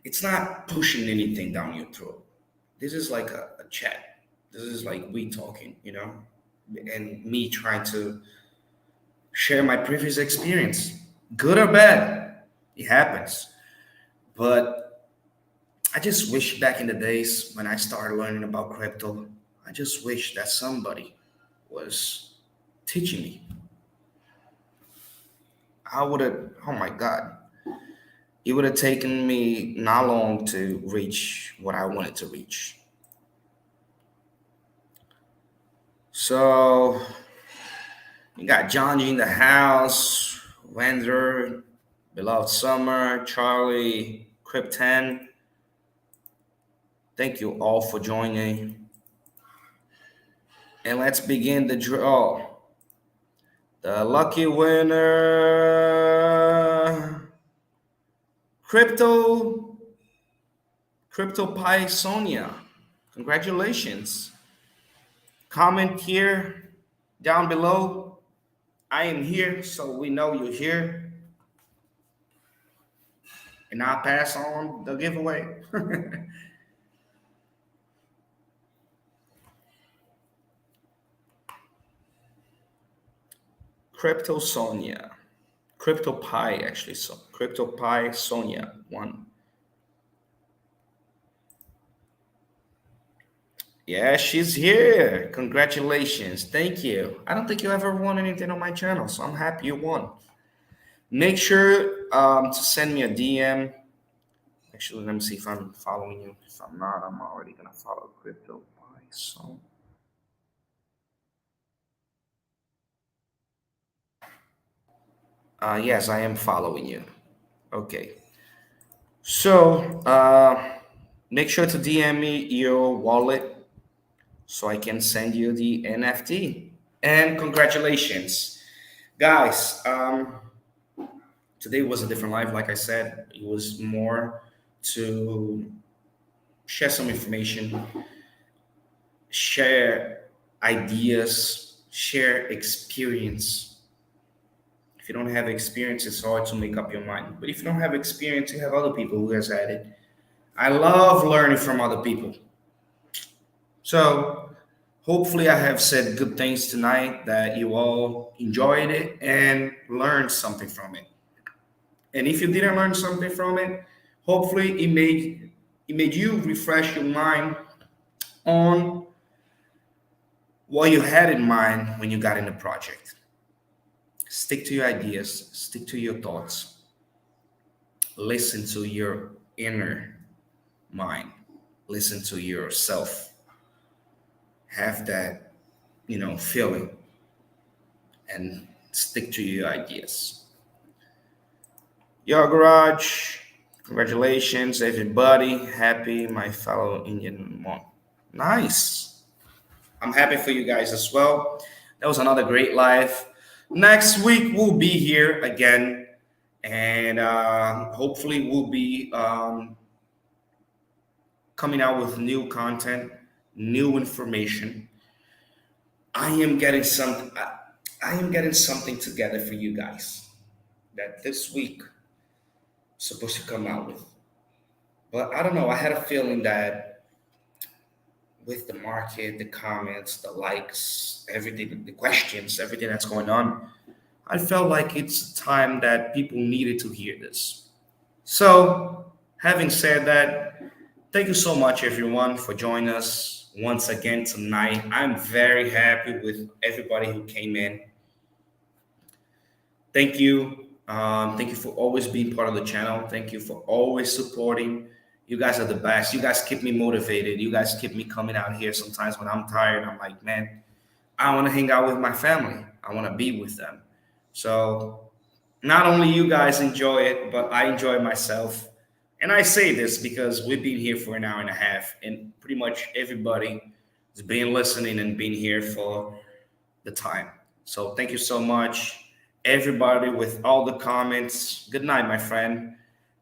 it's not pushing anything down your throat. This is like a chat. This is like we talking, and me trying to share my previous experience, good or bad. It happens. But I just wish back in the days when I started learning about crypto, I just wish that somebody was teaching me. I would have, oh my God, it would have taken me not long to reach what I wanted to reach. So you got Johnny in the house, Wender, Beloved Summer, Charlie, Crypt10. Thank you all for joining. And let's begin the draw. The lucky winner, Crypto Pie Sonia. Congratulations. Comment here down below. I am here, so we know you're here. And I'll pass on the giveaway. Crypto Sonia. Crypto Pie, actually. So Crypto Pie Sonia 1. Yeah, she's here. Congratulations. Thank you. I don't think you ever won anything on my channel, so I'm happy you won. Make sure to send me a DM. Actually, let me see if I'm following you. If I'm not, I'm already going to follow Crypto Pie. So Yes, I am following you. Okay. So, make sure to DM me your wallet so I can send you the NFT. And congratulations, guys. Today was a different life. Like I said, it was more to share some information, share ideas, share experience. If you don't have experience, it's hard to make up your mind. But if you don't have experience, you have other people who has had it. I love learning from other people. So hopefully I have said good things tonight that you all enjoyed it and learned something from it. And if you didn't learn something from it, hopefully it made you refresh your mind on what you had in mind when you got in the project. Stick to your ideas, stick to your thoughts, listen to your inner mind, listen to yourself, have that, feeling, and stick to your ideas. Yo, Garage, congratulations, everybody. Happy, my fellow Indian monk. Nice. I'm happy for you guys as well. That was another great live. Next week, we'll be here again. And hopefully, we'll be coming out with new content, new information. I am getting some. I am getting something together for you guys that this week supposed to come out with. But I don't know. I had a feeling that with the market, the comments, the likes, everything, the questions, everything that's going on, I felt like it's time that people needed to hear this. So, having said that, thank you so much, everyone, for joining us once again tonight. I'm very happy with everybody who came in. Thank you. Thank you for always being part of the channel. Thank you for always supporting. You guys are the best. You guys keep me motivated. You guys keep me coming out here sometimes when I'm tired. I'm like, man, I want to hang out with my family. I want to be with them. So not only you guys enjoy it, but I enjoy myself. And I say this because we've been here for an hour and a half, and pretty much everybody has been listening and been here for the time. So thank you so much, everybody, with all the comments. Good night, my friend,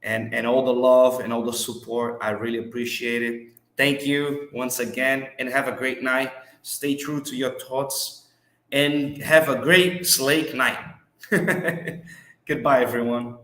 and all the love and all the support. I really appreciate it. Thank you once again, and have a great night. Stay true to your thoughts, and have a great Slake night. Goodbye, everyone.